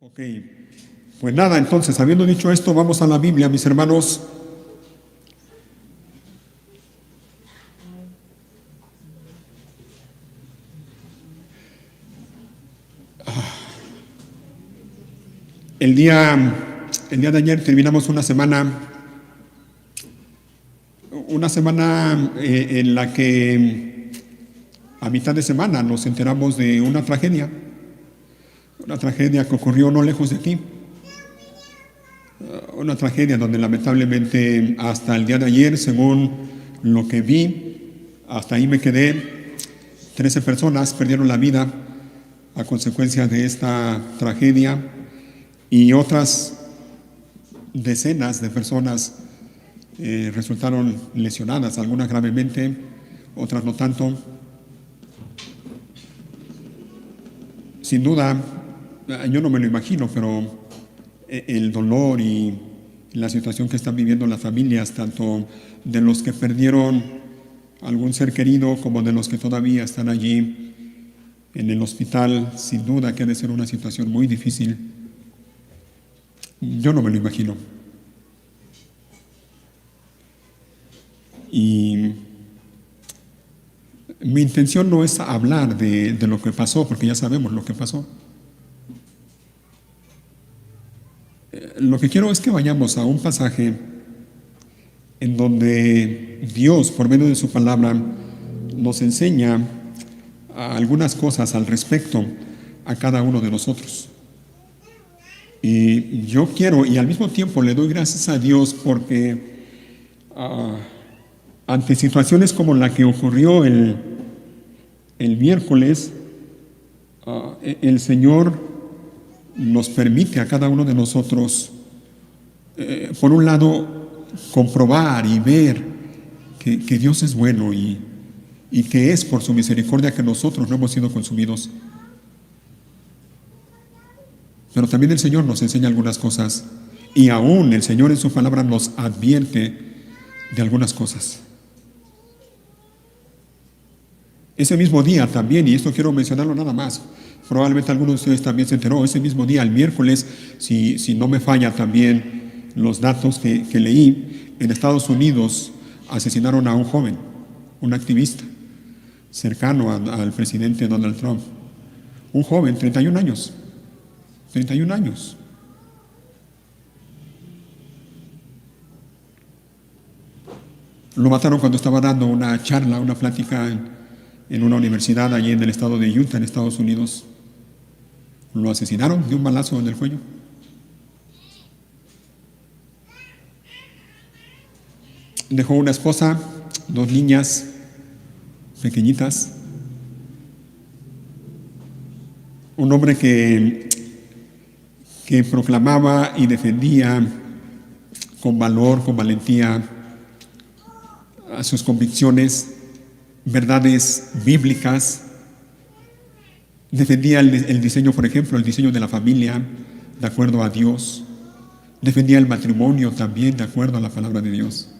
Ok, pues nada, entonces, habiendo dicho esto, vamos a la Biblia, mis hermanos. El día de ayer terminamos una semana en la que a mitad de semana nos enteramos de una tragedia que ocurrió no lejos de aquí. Una tragedia donde lamentablemente hasta el día de ayer, según lo que vi, hasta ahí me quedé, 13 personas perdieron la vida a consecuencia de esta tragedia y otras decenas de personas resultaron lesionadas, algunas gravemente, otras no tanto. Sin duda, yo no me lo imagino, pero el dolor y la situación que están viviendo las familias, tanto de los que perdieron algún ser querido como de los que todavía están allí en el hospital, sin duda que ha de ser una situación muy difícil. Yo no me lo imagino. Y mi intención no es hablar de lo que pasó, porque ya sabemos lo que pasó. Lo que quiero es que vayamos a un pasaje en donde Dios, por medio de su palabra, nos enseña algunas cosas al respecto a cada uno de nosotros. Y yo quiero, y al mismo tiempo le doy gracias a Dios porque ante situaciones como la que ocurrió el miércoles, el Señor nos permite a cada uno de nosotros, por un lado, comprobar y ver que Dios es bueno y que es por su misericordia que nosotros no hemos sido consumidos. Pero también el Señor nos enseña algunas cosas y aún el Señor en su palabra nos advierte de algunas cosas. Ese mismo día también, y esto quiero mencionarlo nada más, probablemente algunos de ustedes también se enteró, ese mismo día, el miércoles, si no me falla también los datos que leí, en Estados Unidos asesinaron a un joven, un activista cercano al presidente Donald Trump. Un joven, 31 años. 31 años. Lo mataron cuando estaba dando una charla, una plática en una universidad allí en el estado de Utah, en Estados Unidos. Lo asesinaron de un balazo en el cuello. Dejó una esposa, 2 niñas pequeñitas. Un hombre que proclamaba y defendía con valor, con valentía, a sus convicciones, verdades bíblicas. Defendía el diseño, por ejemplo, el diseño de la familia de acuerdo a Dios. Defendía el matrimonio también de acuerdo a la palabra de Dios.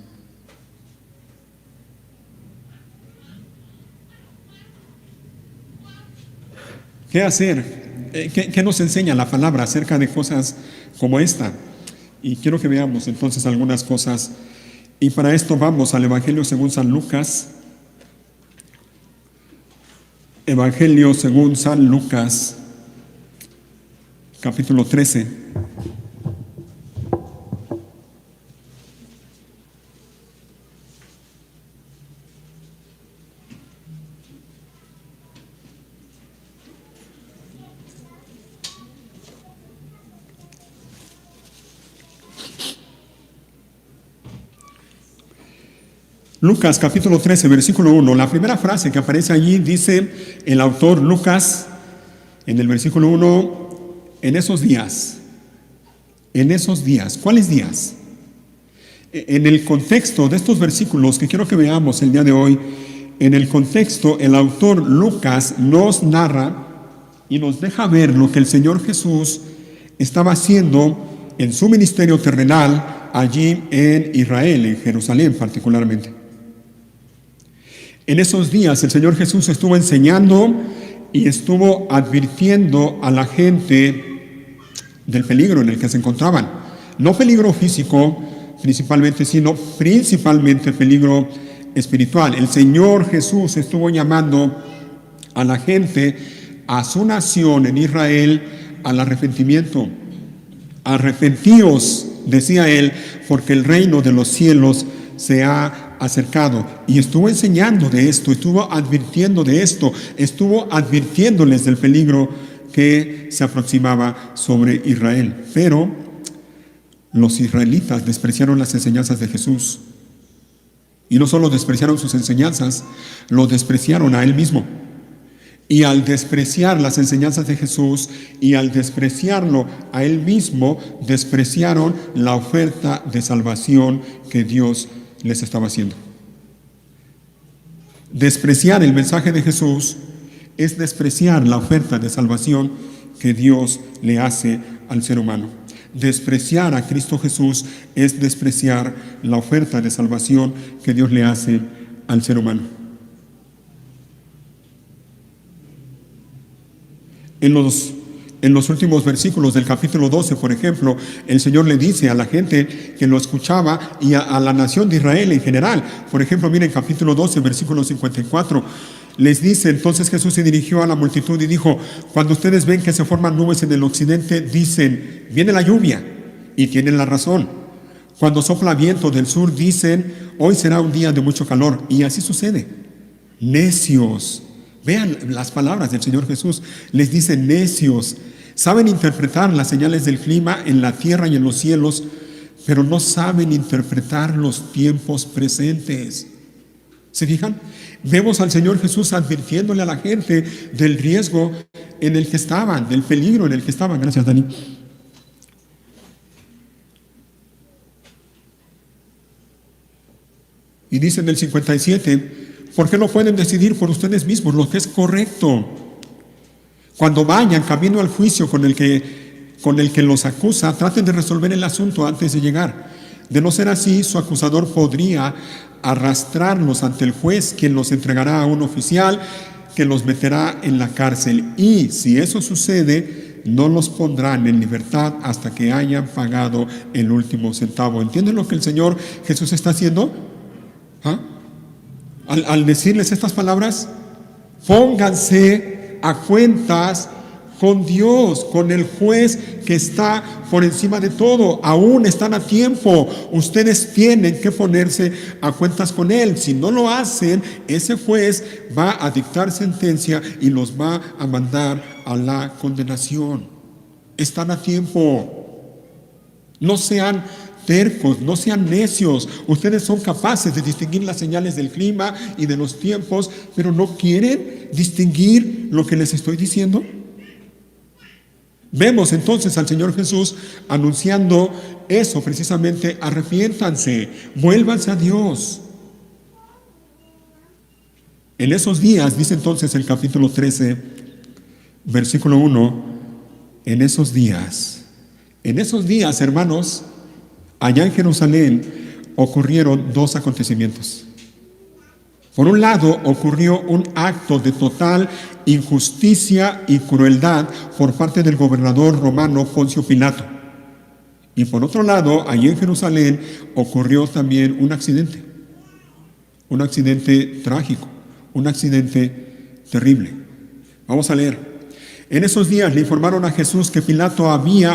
¿Qué hacer? ¿Qué nos enseña la palabra acerca de cosas como esta? Y quiero que veamos entonces algunas cosas. Y para esto vamos al Evangelio según San Lucas. Evangelio según San Lucas, capítulo 13. Lucas capítulo 13, versículo 1. La primera frase que aparece allí dice el autor Lucas en el versículo 1, en esos días. ¿Cuáles días? En el contexto de estos versículos que quiero que veamos el día de hoy, en el contexto el autor Lucas nos narra y nos deja ver lo que el Señor Jesús estaba haciendo en su ministerio terrenal allí en Israel, en Jerusalén particularmente. En esos días el Señor Jesús estuvo enseñando y estuvo advirtiendo a la gente del peligro en el que se encontraban. No peligro físico principalmente, sino principalmente peligro espiritual. El Señor Jesús estuvo llamando a la gente, a su nación en Israel, al arrepentimiento. Arrepentíos, decía él, porque el reino de los cielos se ha acercado. Y estuvo enseñando de esto, estuvo advirtiendo de esto, estuvo advirtiéndoles del peligro que se aproximaba sobre Israel. Pero los israelitas despreciaron las enseñanzas de Jesús. Y no solo despreciaron sus enseñanzas, lo despreciaron a él mismo. Y al despreciar las enseñanzas de Jesús y al despreciarlo a él mismo, despreciaron la oferta de salvación que Dios les estaba haciendo. Despreciar el mensaje de Jesús es despreciar la oferta de salvación que Dios le hace al ser humano. Despreciar a Cristo Jesús es despreciar la oferta de salvación que Dios le hace al ser humano. En los últimos versículos del capítulo 12, por ejemplo, el Señor le dice a la gente que lo escuchaba y a la nación de Israel en general. Por ejemplo, miren, capítulo 12, versículo 54. Les dice, entonces Jesús se dirigió a la multitud y dijo: cuando ustedes ven que se forman nubes en el occidente, dicen, viene la lluvia, y tienen la razón. Cuando sopla viento del sur, dicen, hoy será un día de mucho calor, y así sucede. Necios. Vean las palabras del Señor Jesús. Les dice necios. Saben interpretar las señales del clima en la tierra y en los cielos, pero no saben interpretar los tiempos presentes. ¿Se fijan? Vemos al Señor Jesús advirtiéndole a la gente del riesgo en el que estaban, del peligro en el que estaban. Gracias, Dani. Y dice en el 57, ¿por qué no pueden decidir por ustedes mismos lo que es correcto? Cuando vayan camino al juicio con el que los acusa, traten de resolver el asunto antes de llegar. De no ser así, su acusador podría arrastrarlos ante el juez, quien los entregará a un oficial que los meterá en la cárcel. Y si eso sucede, no los pondrán en libertad hasta que hayan pagado el último centavo. ¿Entienden lo que el Señor Jesús está haciendo? ¿Ah? Al decirles estas palabras, pónganse a cuentas con Dios, con el juez que está por encima de todo. Aún están a tiempo. Ustedes tienen que ponerse a cuentas con Él. Si no lo hacen, ese juez va a dictar sentencia y los va a mandar a la condenación. Están a tiempo. No sean tercos, no sean necios. Ustedes son capaces de distinguir las señales del clima y de los tiempos, pero no quieren distinguir lo que les estoy diciendo. Vemos entonces al Señor Jesús anunciando eso precisamente: arrepiéntanse, vuélvanse a Dios. En esos días, dice entonces el capítulo 13, versículo 1, en esos días, hermanos, allá en Jerusalén ocurrieron dos acontecimientos. Por un lado, ocurrió un acto de total injusticia y crueldad por parte del gobernador romano Poncio Pilato. Y por otro lado, allí en Jerusalén ocurrió también un accidente trágico, un accidente terrible. Vamos a leer. En esos días le informaron a Jesús que Pilato había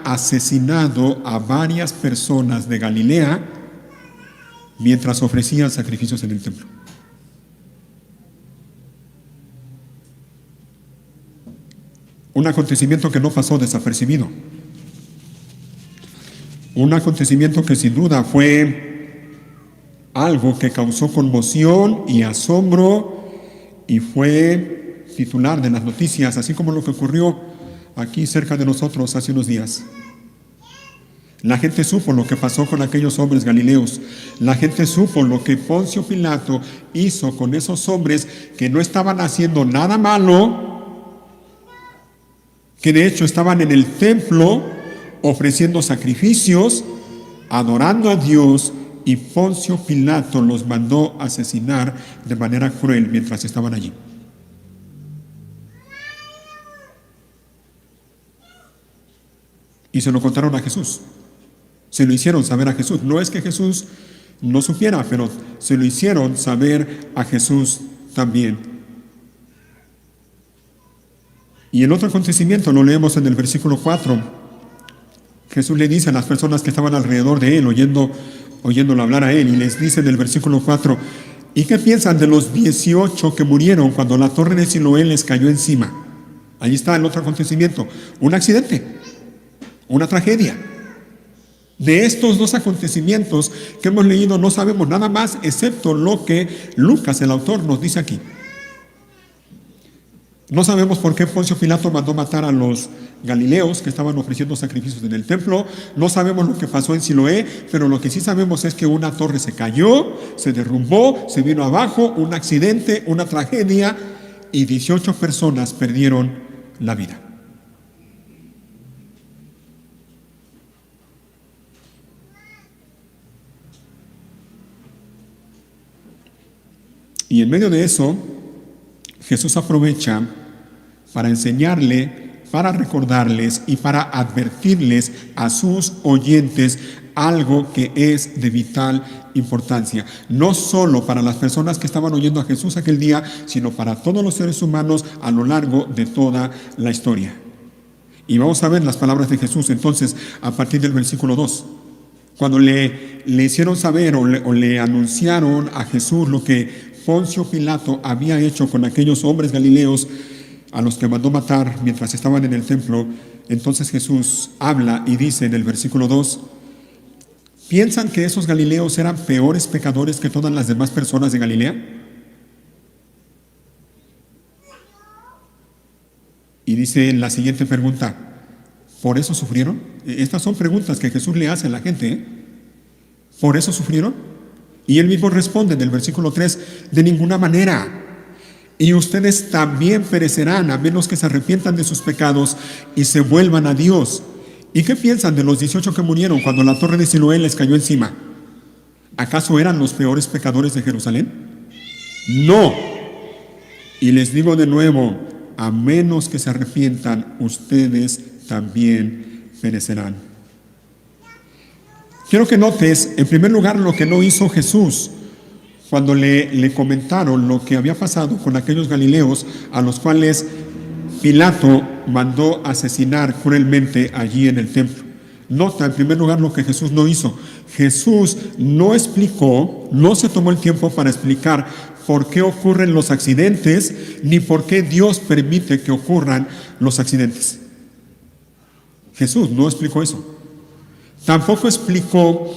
asesinado a varias personas de Galilea mientras ofrecían sacrificios en el templo. Un acontecimiento que no pasó desapercibido. Un acontecimiento que sin duda fue algo que causó conmoción y asombro y fue titular de las noticias, así como lo que ocurrió aquí cerca de nosotros hace unos días. La gente supo lo que pasó con aquellos hombres galileos. La gente supo lo que Poncio Pilato hizo con esos hombres que no estaban haciendo nada malo, que de hecho estaban en el templo ofreciendo sacrificios, adorando a Dios, y Poncio Pilato los mandó asesinar de manera cruel mientras estaban allí. y se lo contaron a Jesús. Se lo hicieron saber a Jesús. No es que Jesús no supiera, pero se lo hicieron saber a Jesús también. Y el otro acontecimiento lo leemos en el versículo 4. Jesús le dice a las personas que estaban alrededor de él, oyéndolo hablar a él, y les dice en el versículo 4, ¿y qué piensan de los 18 que murieron cuando la torre de Siloé les cayó encima? Ahí está el otro acontecimiento, un accidente, una tragedia. De estos dos acontecimientos que hemos leído no sabemos nada más excepto lo que Lucas, el autor, nos dice aquí. No sabemos por qué Poncio Pilato mandó matar a los galileos que estaban ofreciendo sacrificios en el templo. No sabemos lo que pasó en Siloé, pero lo que sí sabemos es que una torre se cayó, se derrumbó, se vino abajo, un accidente, una tragedia, y 18 personas perdieron la vida. Y en medio de eso, Jesús aprovecha para enseñarle, para recordarles y para advertirles a sus oyentes algo que es de vital importancia. No solo para las personas que estaban oyendo a Jesús aquel día, sino para todos los seres humanos a lo largo de toda la historia. Y vamos a ver las palabras de Jesús entonces a partir del versículo 2. Cuando le hicieron saber o le anunciaron a Jesús lo que Poncio Pilato había hecho con aquellos hombres galileos a los que mandó matar mientras estaban en el templo, entonces Jesús habla y dice en el versículo 2, ¿piensan que esos galileos eran peores pecadores que todas las demás personas de Galilea? Y dice la siguiente pregunta, ¿por eso sufrieron? Estas son preguntas que Jesús le hace a la gente, ¿eh? ¿Por eso sufrieron? Y él mismo responde en el versículo 3, de ninguna manera. Y ustedes también perecerán a menos que se arrepientan de sus pecados y se vuelvan a Dios. ¿Y qué piensan de los 18 que murieron cuando la torre de Siloé les cayó encima? ¿Acaso eran los peores pecadores de Jerusalén? No. Y les digo de nuevo, a menos que se arrepientan, ustedes también perecerán. Quiero que notes, en primer lugar, lo que no hizo Jesús cuando le comentaron lo que había pasado con aquellos galileos a los cuales Pilato mandó asesinar cruelmente allí en el templo. Nota, en primer lugar, lo que Jesús no hizo. Jesús no explicó, no se tomó el tiempo para explicar por qué ocurren los accidentes, ni por qué Dios permite que ocurran los accidentes. Jesús no explicó eso. Tampoco explicó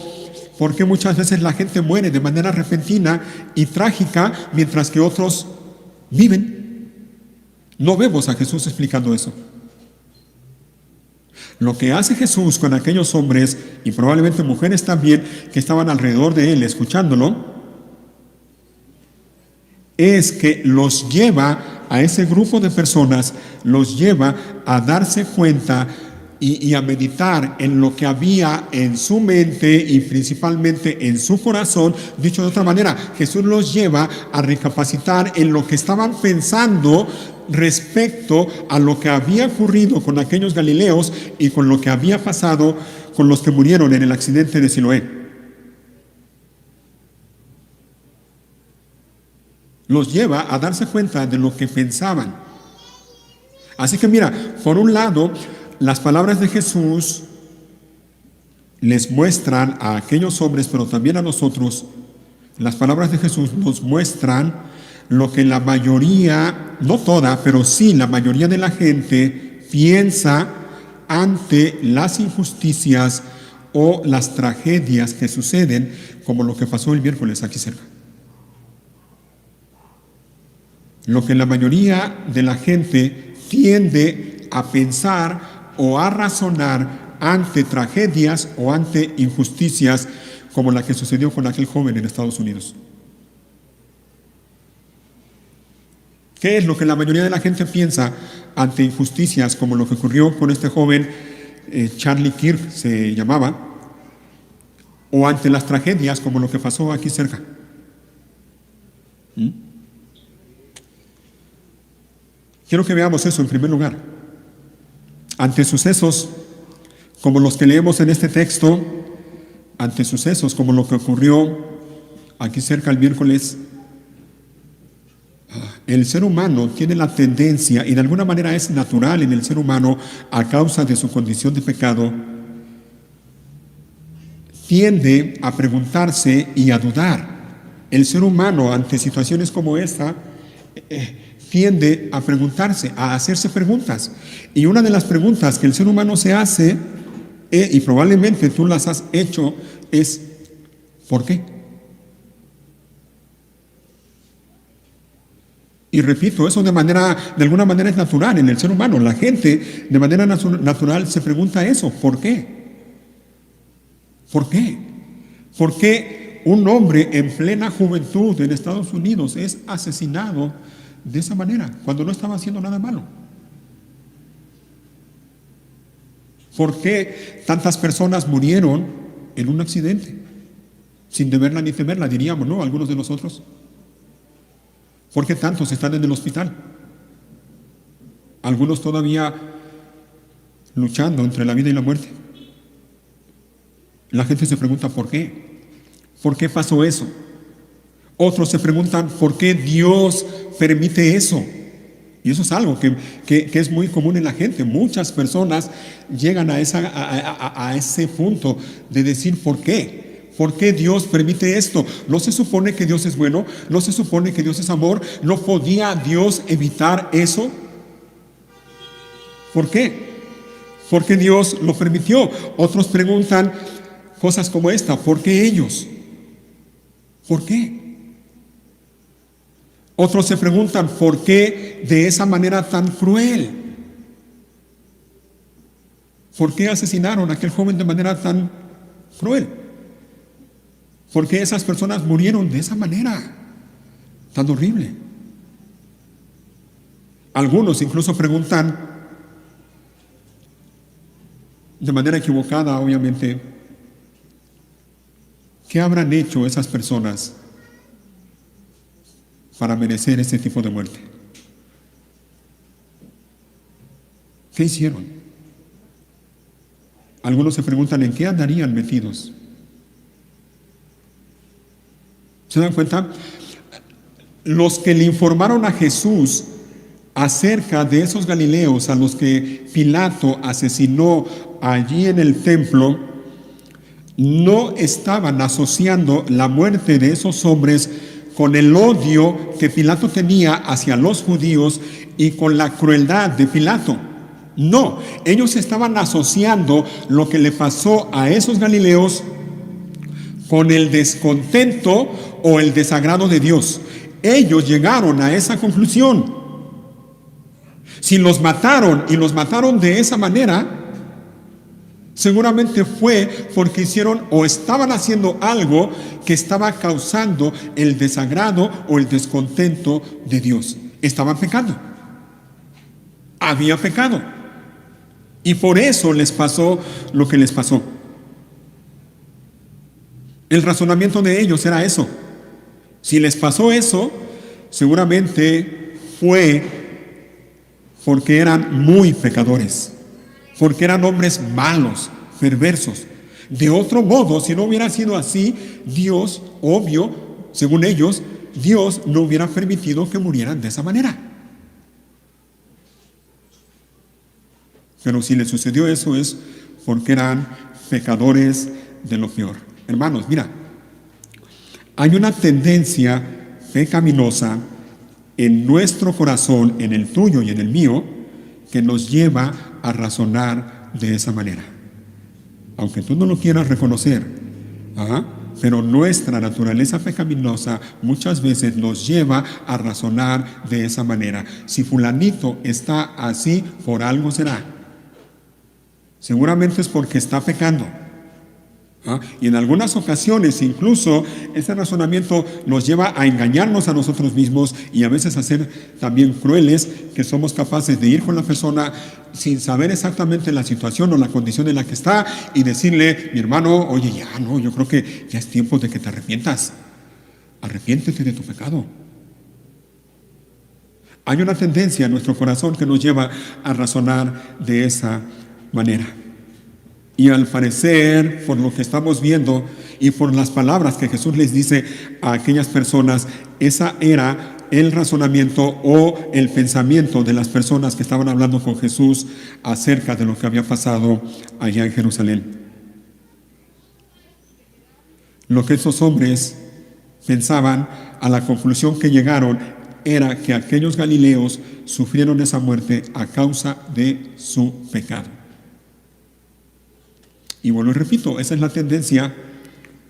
por qué muchas veces la gente muere de manera repentina y trágica mientras que otros viven. No vemos a Jesús explicando eso. Lo que hace Jesús con aquellos hombres y probablemente mujeres también que estaban alrededor de él escuchándolo, es que los lleva a ese grupo de personas, los lleva a darse cuenta y a meditar en lo que había en su mente y principalmente en su corazón. Dicho de otra manera, Jesús los lleva a recapacitar en lo que estaban pensando respecto a lo que había ocurrido con aquellos galileos y con lo que había pasado con los que murieron en el accidente de Siloé. Los lleva a darse cuenta de lo que pensaban. Así que mira, por un lado, las palabras de Jesús les muestran a aquellos hombres, pero también a nosotros, las palabras de Jesús nos muestran lo que la mayoría, no toda, pero sí la mayoría de la gente piensa ante las injusticias o las tragedias que suceden, como lo que pasó el miércoles aquí cerca. Lo que la mayoría de la gente tiende a pensar o a razonar ante tragedias o ante injusticias como la que sucedió con aquel joven en Estados Unidos. ¿Qué es lo que la mayoría de la gente piensa ante injusticias como lo que ocurrió con este joven, Charlie Kirk se llamaba, o ante las tragedias como lo que pasó aquí cerca? Quiero que veamos eso en primer lugar. Ante sucesos como los que leemos en este texto, ante sucesos como lo que ocurrió aquí cerca el miércoles. El ser humano tiene la tendencia, y de alguna manera es natural en el ser humano, a causa de su condición de pecado, tiende a preguntarse y a dudar. El ser humano ante situaciones como esta tiende a preguntarse, a hacerse preguntas. Y una de las preguntas que el ser humano se hace, y probablemente tú las has hecho, es ¿por qué? Y repito, eso de alguna manera es natural en el ser humano. La gente de manera natural se pregunta eso, ¿por qué? ¿Por qué? ¿Por qué un hombre en plena juventud en Estados Unidos es asesinado de esa manera cuando no estaba haciendo nada malo? ¿Por qué tantas personas murieron en un accidente? Sin deberla ni temerla, diríamos, ¿no? Algunos de nosotros. ¿Por qué tantos están en el hospital? Algunos todavía luchando entre la vida y la muerte. La gente se pregunta ¿por qué? ¿Por qué pasó eso? Otros se preguntan ¿por qué Dios permite eso? Y eso es algo que es muy común en la gente. Muchas personas llegan a ese punto de decir ¿por qué? ¿Por qué Dios permite esto? ¿No se supone que Dios es bueno? ¿No se supone que Dios es amor? ¿No podía Dios evitar eso? ¿Por qué? ¿Por qué Dios lo permitió? Otros preguntan cosas como esta: ¿por qué ellos? ¿Por qué? Otros se preguntan ¿por qué de esa manera tan cruel? ¿Por qué asesinaron a aquel joven de manera tan cruel? ¿Por qué esas personas murieron de esa manera tan horrible? Algunos incluso preguntan, de manera equivocada obviamente, ¿qué habrán hecho esas personas para merecer ese tipo de muerte? ¿Qué hicieron? Algunos se preguntan ¿en qué andarían metidos? ¿Se dan cuenta? Los que le informaron a Jesús acerca de esos galileos a los que Pilato asesinó allí en el templo, no estaban asociando la muerte de esos hombres con el odio que Pilato tenía hacia los judíos y con la crueldad de Pilato. No, ellos estaban asociando lo que le pasó a esos galileos con el descontento o el desagrado de Dios. Ellos llegaron a esa conclusión. Si los mataron y los mataron de esa manera, seguramente fue porque hicieron o estaban haciendo algo que estaba causando el desagrado o el descontento de Dios. Estaban pecando. Había pecado. Y por eso les pasó lo que les pasó. El razonamiento de ellos era eso. Si les pasó eso, seguramente fue porque eran muy pecadores, porque eran hombres malos, perversos. De otro modo, si no hubiera sido así, Dios, obvio, según ellos, Dios no hubiera permitido que murieran de esa manera. Pero si les sucedió eso es porque eran pecadores de lo peor. Hermanos, mira, hay una tendencia pecaminosa en nuestro corazón, en el tuyo y en el mío, que nos lleva a razonar de esa manera. Aunque tú no lo quieras reconocer, pero nuestra naturaleza pecaminosa muchas veces nos lleva a razonar de esa manera. Si fulanito está así, por algo será. Seguramente es porque está pecando. Y en algunas ocasiones incluso ese razonamiento nos lleva a engañarnos a nosotros mismos y a veces a ser también crueles, que somos capaces de ir con la persona sin saber exactamente la situación o la condición en la que está y decirle: mi hermano, oye, ya no, yo creo que ya es tiempo de que te arrepientas. Arrepiéntete de tu pecado. Hay una tendencia en nuestro corazón que nos lleva a razonar de esa manera. Y al parecer, por lo que estamos viendo y por las palabras que Jesús les dice a aquellas personas, esa era el razonamiento o el pensamiento de las personas que estaban hablando con Jesús acerca de lo que había pasado allá en Jerusalén. Lo que esos hombres pensaban, a la conclusión que llegaron, era que aquellos galileos sufrieron esa muerte a causa de su pecado. Y vuelvo y repito, esa es la tendencia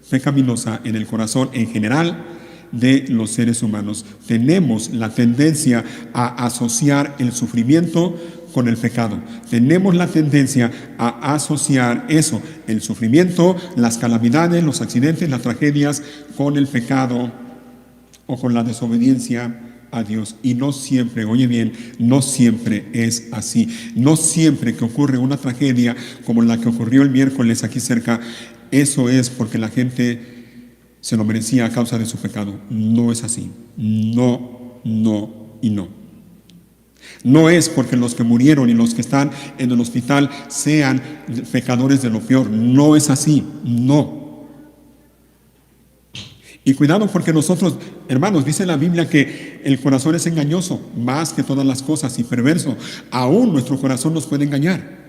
pecaminosa en el corazón en general de los seres humanos. Tenemos la tendencia a asociar el sufrimiento con el pecado. Tenemos la tendencia a asociar eso, el sufrimiento, las calamidades, los accidentes, las tragedias, con el pecado o con la desobediencia a Dios. Y no siempre, oye bien, no siempre es así. No siempre que ocurre una tragedia como la que ocurrió el miércoles aquí cerca, eso es porque la gente se lo merecía a causa de su pecado. No es así. No, no y no. No es porque los que murieron y los que están en el hospital sean pecadores de lo peor. No es así. No. Y cuidado porque nosotros, hermanos, dice la Biblia que el corazón es engañoso más que todas las cosas y perverso. Aún nuestro corazón nos puede engañar.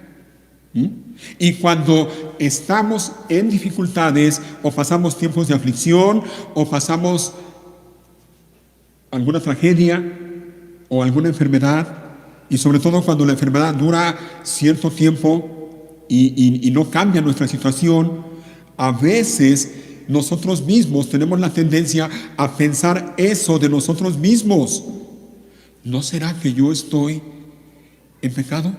Y cuando estamos en dificultades o pasamos tiempos de aflicción o pasamos alguna tragedia o alguna enfermedad, y sobre todo cuando la enfermedad dura cierto tiempo y no cambia nuestra situación, a veces nosotros mismos tenemos la tendencia a pensar eso de nosotros mismos. ¿No será que yo estoy en pecado?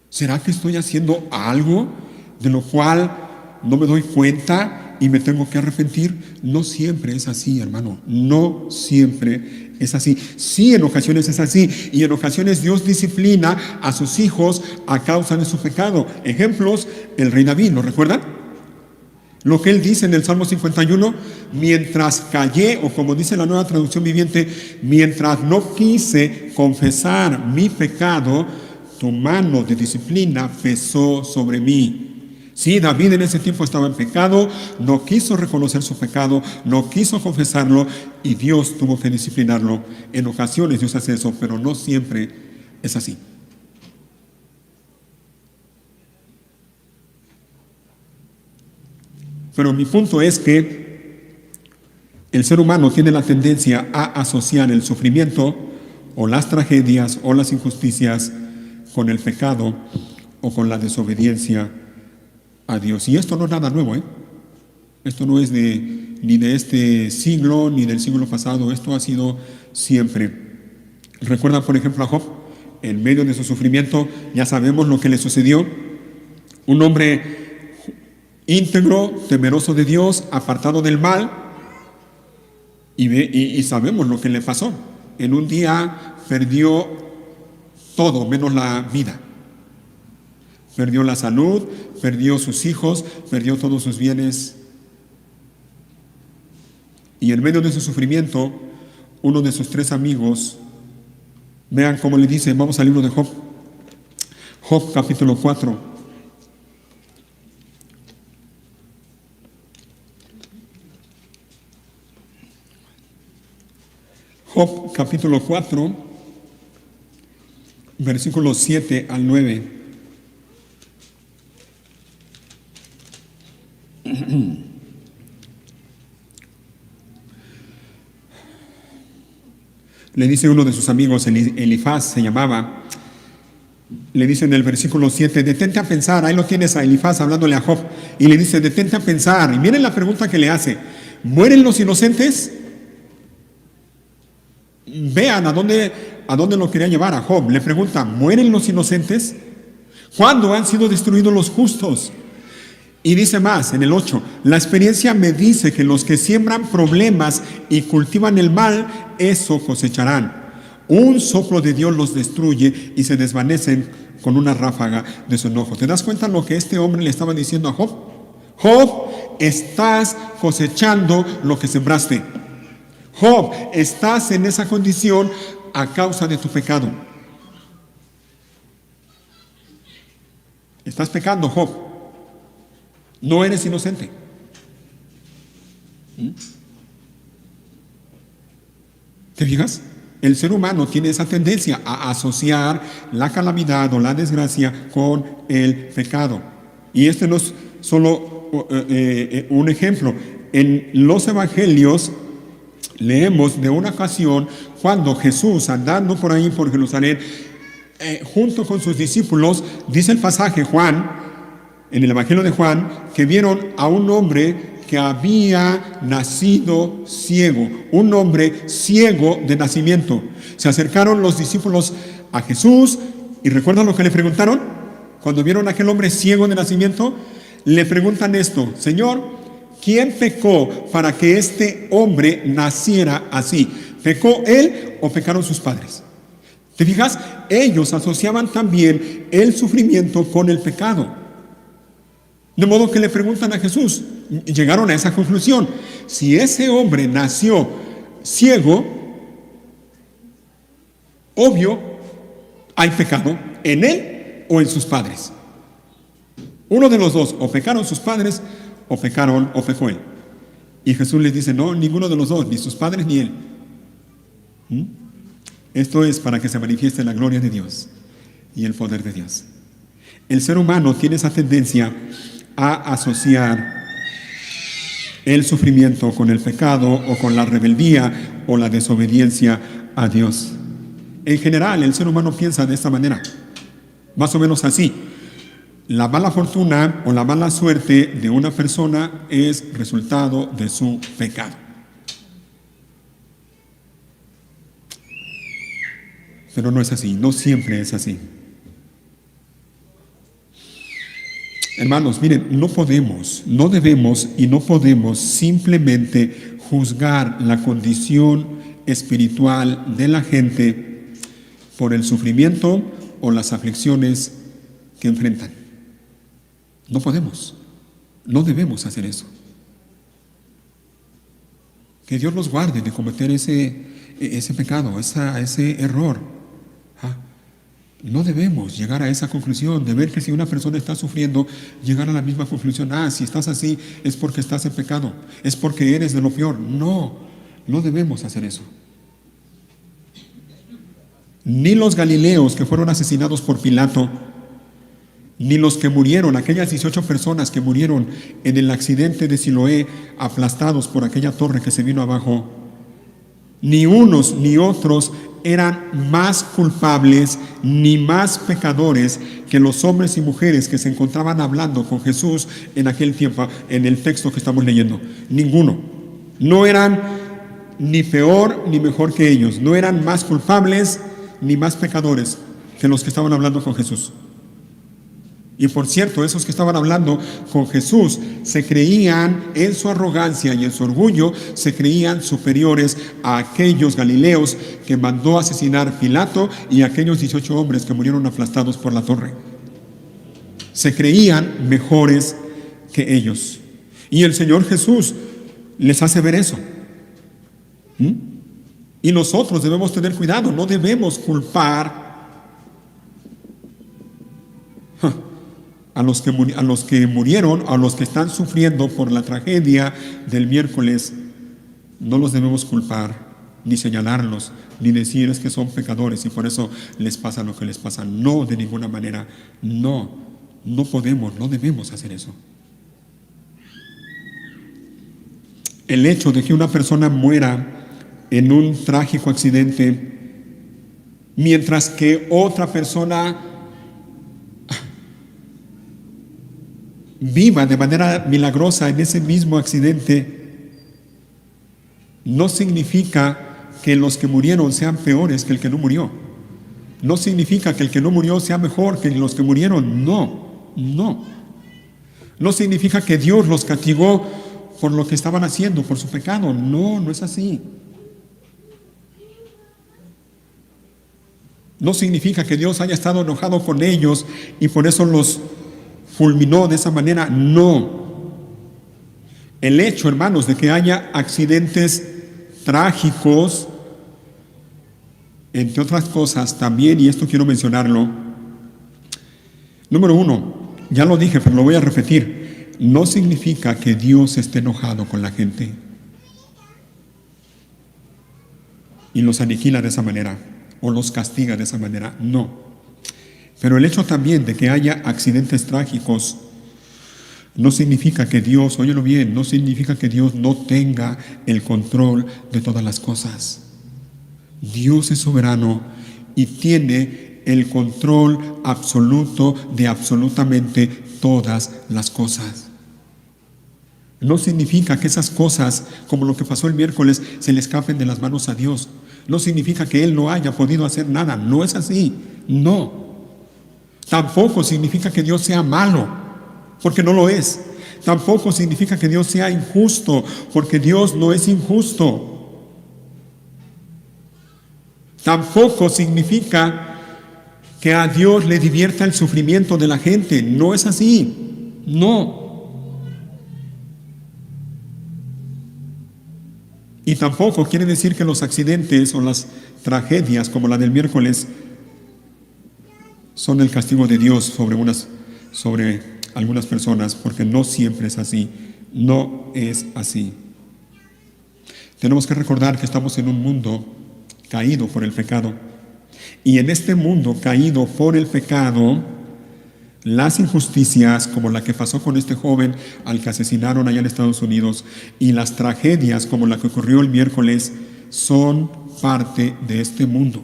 ¿Será que estoy haciendo algo de lo cual no me doy cuenta y me tengo que arrepentir? No siempre es así, hermano. No siempre es así. Sí, en ocasiones es así. Y en ocasiones Dios disciplina a sus hijos a causa de su pecado. Ejemplos, el rey David, ¿lo recuerdan? Lo que él dice en el Salmo 51, mientras callé, o como dice la Nueva Traducción Viviente, mientras no quise confesar mi pecado, tu mano de disciplina pesó sobre mí. Sí, David en ese tiempo estaba en pecado, no quiso reconocer su pecado, no quiso confesarlo y Dios tuvo que disciplinarlo. En ocasiones Dios hace eso, pero no siempre es así. Pero mi punto es que el ser humano tiene la tendencia a asociar el sufrimiento o las tragedias o las injusticias con el pecado o con la desobediencia a Dios. Y esto no es nada nuevo, ¿eh? Esto no es ni de este siglo ni del siglo pasado. Esto ha sido siempre. ¿Recuerdan, por ejemplo, a Job? En medio de su sufrimiento, ya sabemos lo que le sucedió. Un hombre íntegro, temeroso de Dios, apartado del mal, y sabemos lo que le pasó. En un día perdió todo menos la vida. Perdió la salud, perdió sus hijos, perdió todos sus bienes. Y en medio de su sufrimiento, uno de sus 3 amigos, vean cómo le dice, vamos al libro de Job. Job capítulo 4. Job capítulo 4, versículos 7 al 9. Le dice uno de sus amigos, Elifaz se llamaba, le dice en el versículo 7, detente a pensar, ahí lo tienes a Elifaz hablándole a Job, y le dice, detente a pensar, y miren la pregunta que le hace, ¿mueren los inocentes? Vean a dónde lo quería llevar a Job. Le pregunta, ¿mueren los inocentes? ¿Cuándo han sido destruidos los justos? Y dice más, en el 8, la experiencia me dice que los que siembran problemas y cultivan el mal, eso cosecharán. Un soplo de Dios los destruye y se desvanecen con una ráfaga de su enojo. ¿Te das cuenta lo que este hombre le estaba diciendo a Job? Job, estás cosechando lo que sembraste. Job, estás en esa condición a causa de tu pecado. Estás pecando, Job. No eres inocente. ¿Te fijas? El ser humano tiene esa tendencia a asociar la calamidad o la desgracia con el pecado. Y este no es solo un ejemplo. En los evangelios leemos de una ocasión cuando Jesús, andando por ahí por Jerusalén, junto con sus discípulos, dice el pasaje Juan, en el evangelio de Juan, que vieron a un hombre que había nacido ciego, un hombre ciego de nacimiento. Se acercaron los discípulos a Jesús y ¿recuerdan lo que le preguntaron? Cuando vieron a aquel hombre ciego de nacimiento, le preguntan esto: Señor, ¿quién pecó para que este hombre naciera así? ¿Pecó él o pecaron sus padres? ¿Te fijas? Ellos asociaban también el sufrimiento con el pecado. De modo que le preguntan a Jesús, llegaron a esa conclusión: si ese hombre nació ciego, obvio, hay pecado en él o en sus padres. Uno de los dos, o pecaron sus padres, o pecó él. Y Jesús les dice: no, ninguno de los dos, ni sus padres ni él. Esto es para que se manifieste la gloria de Dios y el poder de Dios. El ser humano tiene esa tendencia a asociar el sufrimiento con el pecado o con la rebeldía o la desobediencia a Dios. En general, el ser humano piensa de esta manera, más o menos así: la mala fortuna o la mala suerte de una persona es resultado de su pecado. Pero no es así, no siempre es así. Hermanos, miren, no debemos y no podemos simplemente juzgar la condición espiritual de la gente por el sufrimiento o las aflicciones que enfrentan. No podemos, no debemos hacer eso. Que Dios los guarde de cometer ese pecado, ese error. No debemos llegar a esa conclusión de ver que si una persona está sufriendo, llegar a la misma conclusión: si estás así es porque estás en pecado, es porque eres de lo peor. No debemos hacer eso. Ni los galileos que fueron asesinados por Pilato, ni los que murieron, aquellas 18 personas que murieron en el accidente de Siloé, aplastados por aquella torre que se vino abajo, ni unos ni otros eran más culpables ni más pecadores que los hombres y mujeres que se encontraban hablando con Jesús en aquel tiempo, en el texto que estamos leyendo. Ninguno. No eran ni peor ni mejor que ellos. No eran más culpables ni más pecadores que los que estaban hablando con Jesús. Y por cierto, esos que estaban hablando con Jesús se creían, en su arrogancia y en su orgullo, se creían superiores a aquellos galileos que mandó asesinar Pilato y a aquellos 18 hombres que murieron aplastados por la torre. Se creían mejores que ellos. Y el Señor Jesús les hace ver eso. Y nosotros debemos tener cuidado, no debemos culpar a los que murieron, a los que están sufriendo por la tragedia del miércoles. No los debemos culpar, ni señalarlos, ni decir es que son pecadores y por eso les pasa lo que les pasa. No, de ninguna manera. No podemos, no debemos hacer eso. El hecho de que una persona muera en un trágico accidente, mientras que otra persona viva de manera milagrosa en ese mismo accidente, no significa que los que murieron sean peores que el que no murió. No significa que el que no murió sea mejor que los que murieron. No. No significa que Dios los castigó por lo que estaban haciendo, por su pecado. No es así. No significa que Dios haya estado enojado con ellos y por eso los fulminó de esa manera. No. El hecho, hermanos, de que haya accidentes trágicos, entre otras cosas también, y esto quiero mencionarlo. Número 1, Ya lo dije, pero lo voy a repetir. No significa que Dios esté enojado con la gente y los aniquila de esa manera o los castiga de esa manera. No. Pero el hecho también de que haya accidentes trágicos no significa que Dios, óyelo bien, no significa que Dios no tenga el control de todas las cosas. Dios es soberano y tiene el control absoluto de absolutamente todas las cosas. No significa que esas cosas, como lo que pasó el miércoles, se le escapen de las manos a Dios. No significa que Él no haya podido hacer nada. No es así. No. Tampoco significa que Dios sea malo, porque no lo es. Tampoco significa que Dios sea injusto, porque Dios no es injusto. Tampoco significa que a Dios le divierta el sufrimiento de la gente. No es así. No. Y tampoco quiere decir que los accidentes o las tragedias como la del miércoles son el castigo de Dios sobre algunas personas, porque no siempre es así. No es así. Tenemos que recordar que estamos en un mundo caído por el pecado. Y en este mundo caído por el pecado, las injusticias como la que pasó con este joven al que asesinaron allá en Estados Unidos y las tragedias como la que ocurrió el miércoles son parte de este mundo.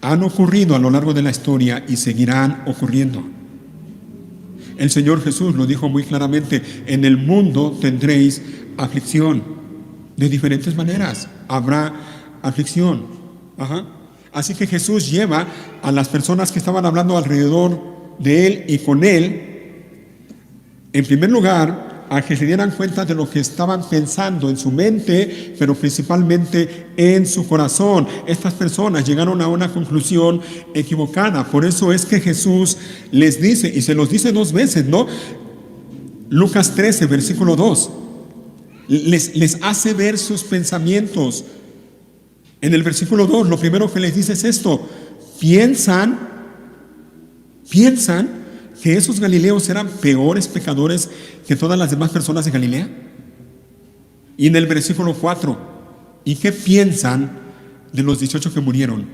Han ocurrido a lo largo de la historia y seguirán ocurriendo. El Señor Jesús lo dijo muy claramente: en el mundo tendréis aflicción de diferentes maneras. Habrá aflicción. Así que Jesús lleva a las personas que estaban hablando alrededor de Él y con Él, en primer lugar, a que se dieran cuenta de lo que estaban pensando en su mente, pero principalmente en su corazón. Estas personas llegaron a una conclusión equivocada. Por eso es que Jesús les dice, y se los dice 2 veces, ¿no? Lucas 13, versículo 2. Les hace ver sus pensamientos. En el versículo 2, lo primero que les dice es esto: piensan que esos galileos eran peores pecadores que todas las demás personas de Galilea. Y en el versículo 4, ¿y qué piensan de los 18 que murieron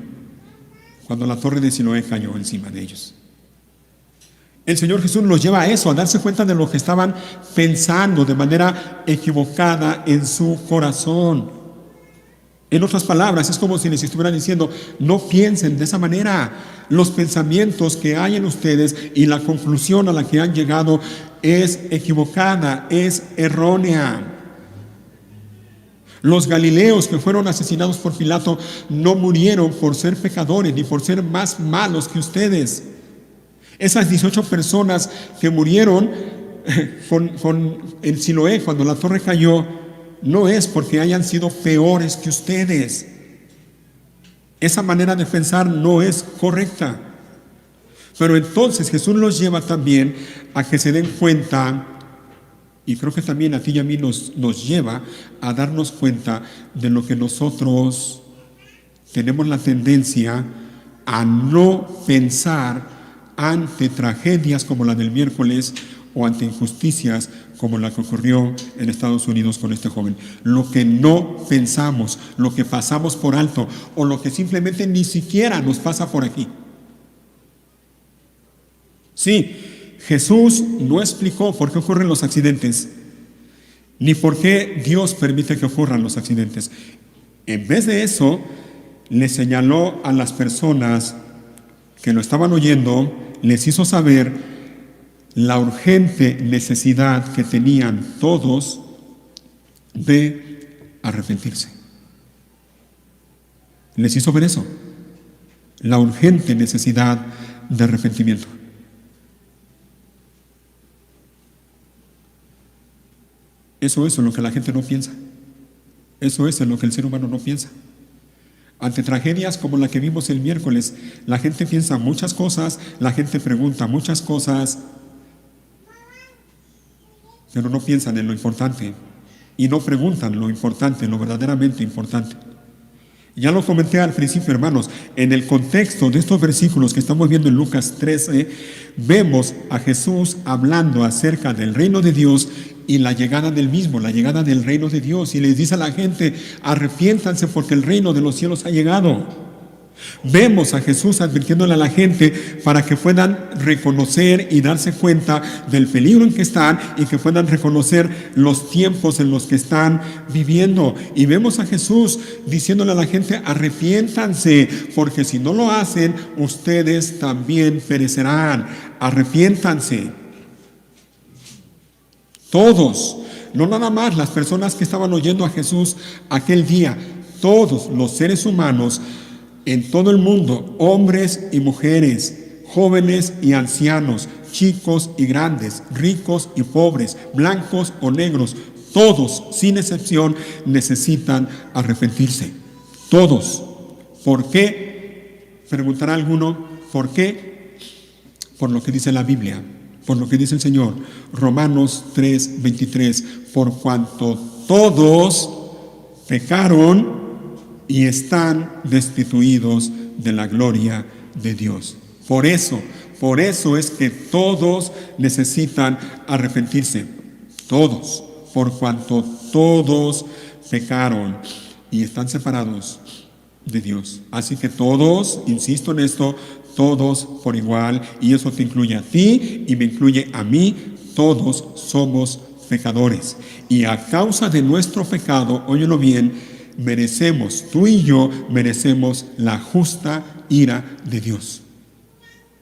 cuando la torre de Siloé cayó encima de ellos? El Señor Jesús los lleva a eso, a darse cuenta de lo que estaban pensando de manera equivocada en su corazón. En otras palabras, es como si les estuviera diciendo: no piensen de esa manera. Los pensamientos que hay en ustedes y la conclusión a la que han llegado es equivocada, es errónea. Los galileos que fueron asesinados por Pilato no murieron por ser pecadores ni por ser más malos que ustedes. Esas 18 personas que murieron en Siloé cuando la torre cayó, no es porque hayan sido peores que ustedes. Esa manera de pensar no es correcta. Pero entonces Jesús los lleva también a que se den cuenta, y creo que también a ti y a mí nos lleva a darnos cuenta de lo que nosotros tenemos la tendencia a no pensar ante tragedias como la del miércoles o ante injusticias como la que ocurrió en Estados Unidos con este joven. Lo que no pensamos, lo que pasamos por alto o lo que simplemente ni siquiera nos pasa por aquí. Sí, Jesús no explicó por qué ocurren los accidentes, ni por qué Dios permite que ocurran los accidentes. En vez de eso, le señaló a las personas que lo estaban oyendo, les hizo saber la urgente necesidad que tenían todos de arrepentirse. Les hizo ver eso, la urgente necesidad de arrepentimiento. Eso es lo que la gente no piensa. Eso es en lo que el ser humano no piensa. Ante tragedias como la que vimos el miércoles, la gente piensa muchas cosas, la gente pregunta muchas cosas, pero no piensan en lo importante y no preguntan lo importante, lo verdaderamente importante. Ya lo comenté al principio, hermanos, en el contexto de estos versículos que estamos viendo en Lucas 13, vemos a Jesús hablando acerca del reino de Dios y la llegada del mismo, la llegada del reino de Dios. Y les dice a la gente, arrepiéntanse porque el reino de los cielos ha llegado. Vemos a Jesús advirtiéndole a la gente para que puedan reconocer y darse cuenta del peligro en que están y que puedan reconocer los tiempos en los que están viviendo. Y vemos a Jesús diciéndole a la gente, arrepiéntanse, porque si no lo hacen, ustedes también perecerán. Arrepiéntanse. Todos, no nada más las personas que estaban oyendo a Jesús aquel día, todos los seres humanos en todo el mundo, hombres y mujeres, jóvenes y ancianos, chicos y grandes, ricos y pobres, blancos o negros, todos, sin excepción, necesitan arrepentirse. Todos. ¿Por qué? Preguntará alguno, ¿por qué? Por lo que dice la Biblia, por lo que dice el Señor. Romanos 3:23, por cuanto todos pecaron y están destituidos de la gloria de Dios. Por eso es que todos necesitan arrepentirse. Todos, por cuanto todos pecaron y están separados de Dios. Así que todos, insisto en esto, todos por igual, y eso te incluye a ti y me incluye a mí, todos somos pecadores. Y a causa de nuestro pecado, óyelo bien, merecemos, tú y yo merecemos la justa ira de Dios.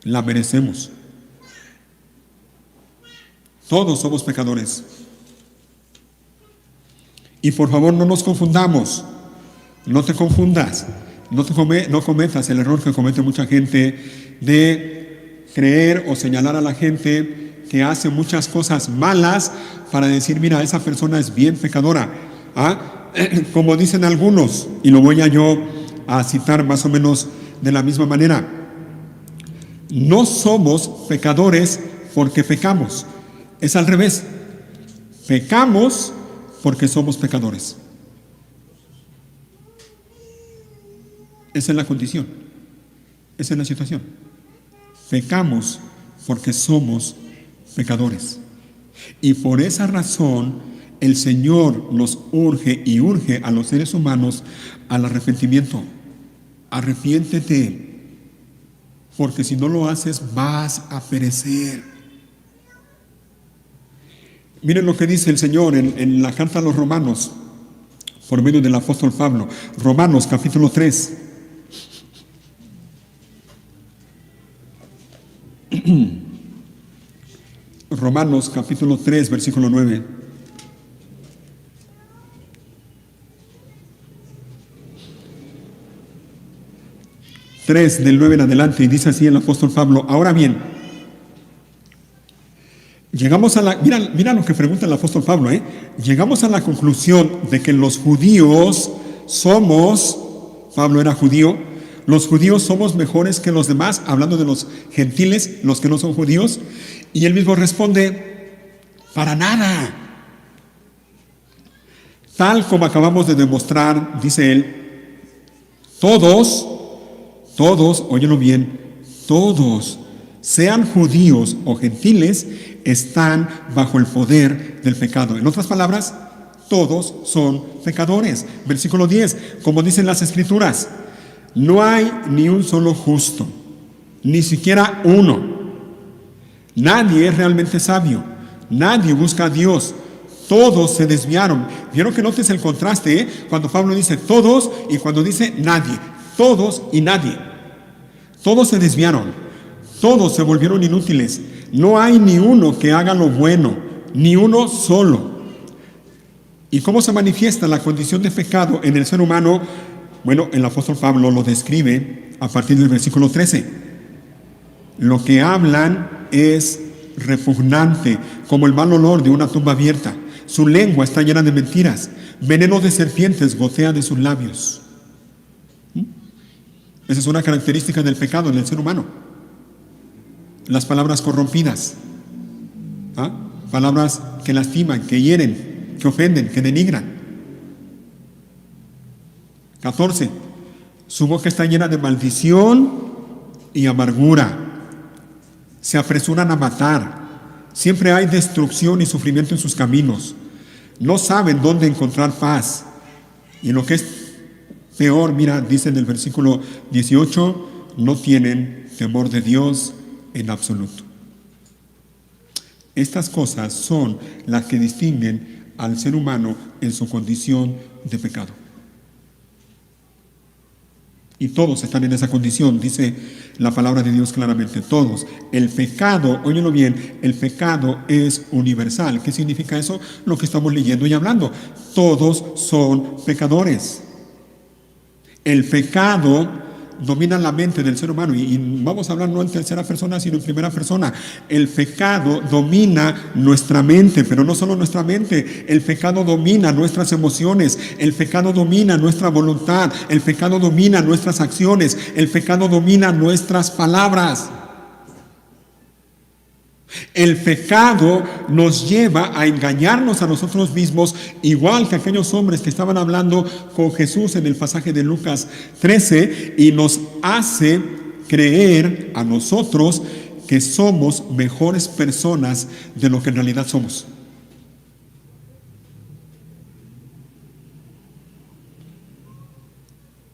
La merecemos. Todos somos pecadores. Y por favor no nos confundamos. No te confundas. No cometas el error que comete mucha gente de creer o señalar a la gente que hace muchas cosas malas para decir, mira, esa persona es bien pecadora. Como dicen algunos, y lo voy a citar más o menos de la misma manera. No somos pecadores porque pecamos. Es al revés. Pecamos porque somos pecadores. Esa es la condición. Esa es la situación. Pecamos porque somos pecadores. Y por esa razón el Señor nos urge y urge a los seres humanos al arrepentimiento. Arrepiéntete, porque si no lo haces vas a perecer. Miren lo que dice el Señor en la carta a los Romanos, por medio del apóstol Pablo. Romanos capítulo 3. Romanos capítulo 3, versículo 9. 3 del 9 en adelante, y dice así el apóstol Pablo. Ahora bien, llegamos a la, mira lo que pregunta el apóstol Pablo, llegamos a la conclusión de que los judíos somos, Pablo era judío, los judíos somos mejores que los demás, hablando de los gentiles, los que no son judíos, y él mismo responde, para nada. Tal como acabamos de demostrar, dice él, todos, óyelo bien, todos, sean judíos o gentiles, están bajo el poder del pecado. En otras palabras, todos son pecadores. Versículo 10, como dicen las Escrituras, no hay ni un solo justo, ni siquiera uno. Nadie es realmente sabio, nadie busca a Dios. Todos se desviaron. ¿Vieron que notes el contraste, cuando Pablo dice todos y cuando dice nadie? Todos y nadie. Todos se desviaron. Todos se volvieron inútiles. No hay ni uno que haga lo bueno, ni uno solo. ¿Y cómo se manifiesta la condición de pecado en el ser humano? Bueno, el apóstol Pablo lo describe a partir del versículo 13. Lo que hablan es repugnante, como el mal olor de una tumba abierta. Su lengua está llena de mentiras. Veneno de serpientes gotea de sus labios. Esa es una característica del pecado en el ser humano. Las palabras corrompidas. Palabras que lastiman, que hieren, que ofenden, que denigran. 14. Su boca está llena de maldición y amargura. Se apresuran a matar. Siempre hay destrucción y sufrimiento en sus caminos. No saben dónde encontrar paz. Y lo que es peor, mira, dice en el versículo 18, no tienen temor de Dios en absoluto. Estas cosas son las que distinguen al ser humano en su condición de pecado. Y todos están en esa condición, dice la palabra de Dios claramente, todos. El pecado, óyelo bien, el pecado es universal. ¿Qué significa eso? Lo que estamos leyendo y hablando. Todos son pecadores. El pecado domina la mente del ser humano, y vamos a hablar no en tercera persona, sino en primera persona. El pecado domina nuestra mente, pero no solo nuestra mente. El pecado domina nuestras emociones, el pecado domina nuestra voluntad, el pecado domina nuestras acciones, el pecado domina nuestras palabras. El pecado nos lleva a engañarnos a nosotros mismos, igual que aquellos hombres que estaban hablando con Jesús en el pasaje de Lucas 13, y nos hace creer a nosotros que somos mejores personas de lo que en realidad somos.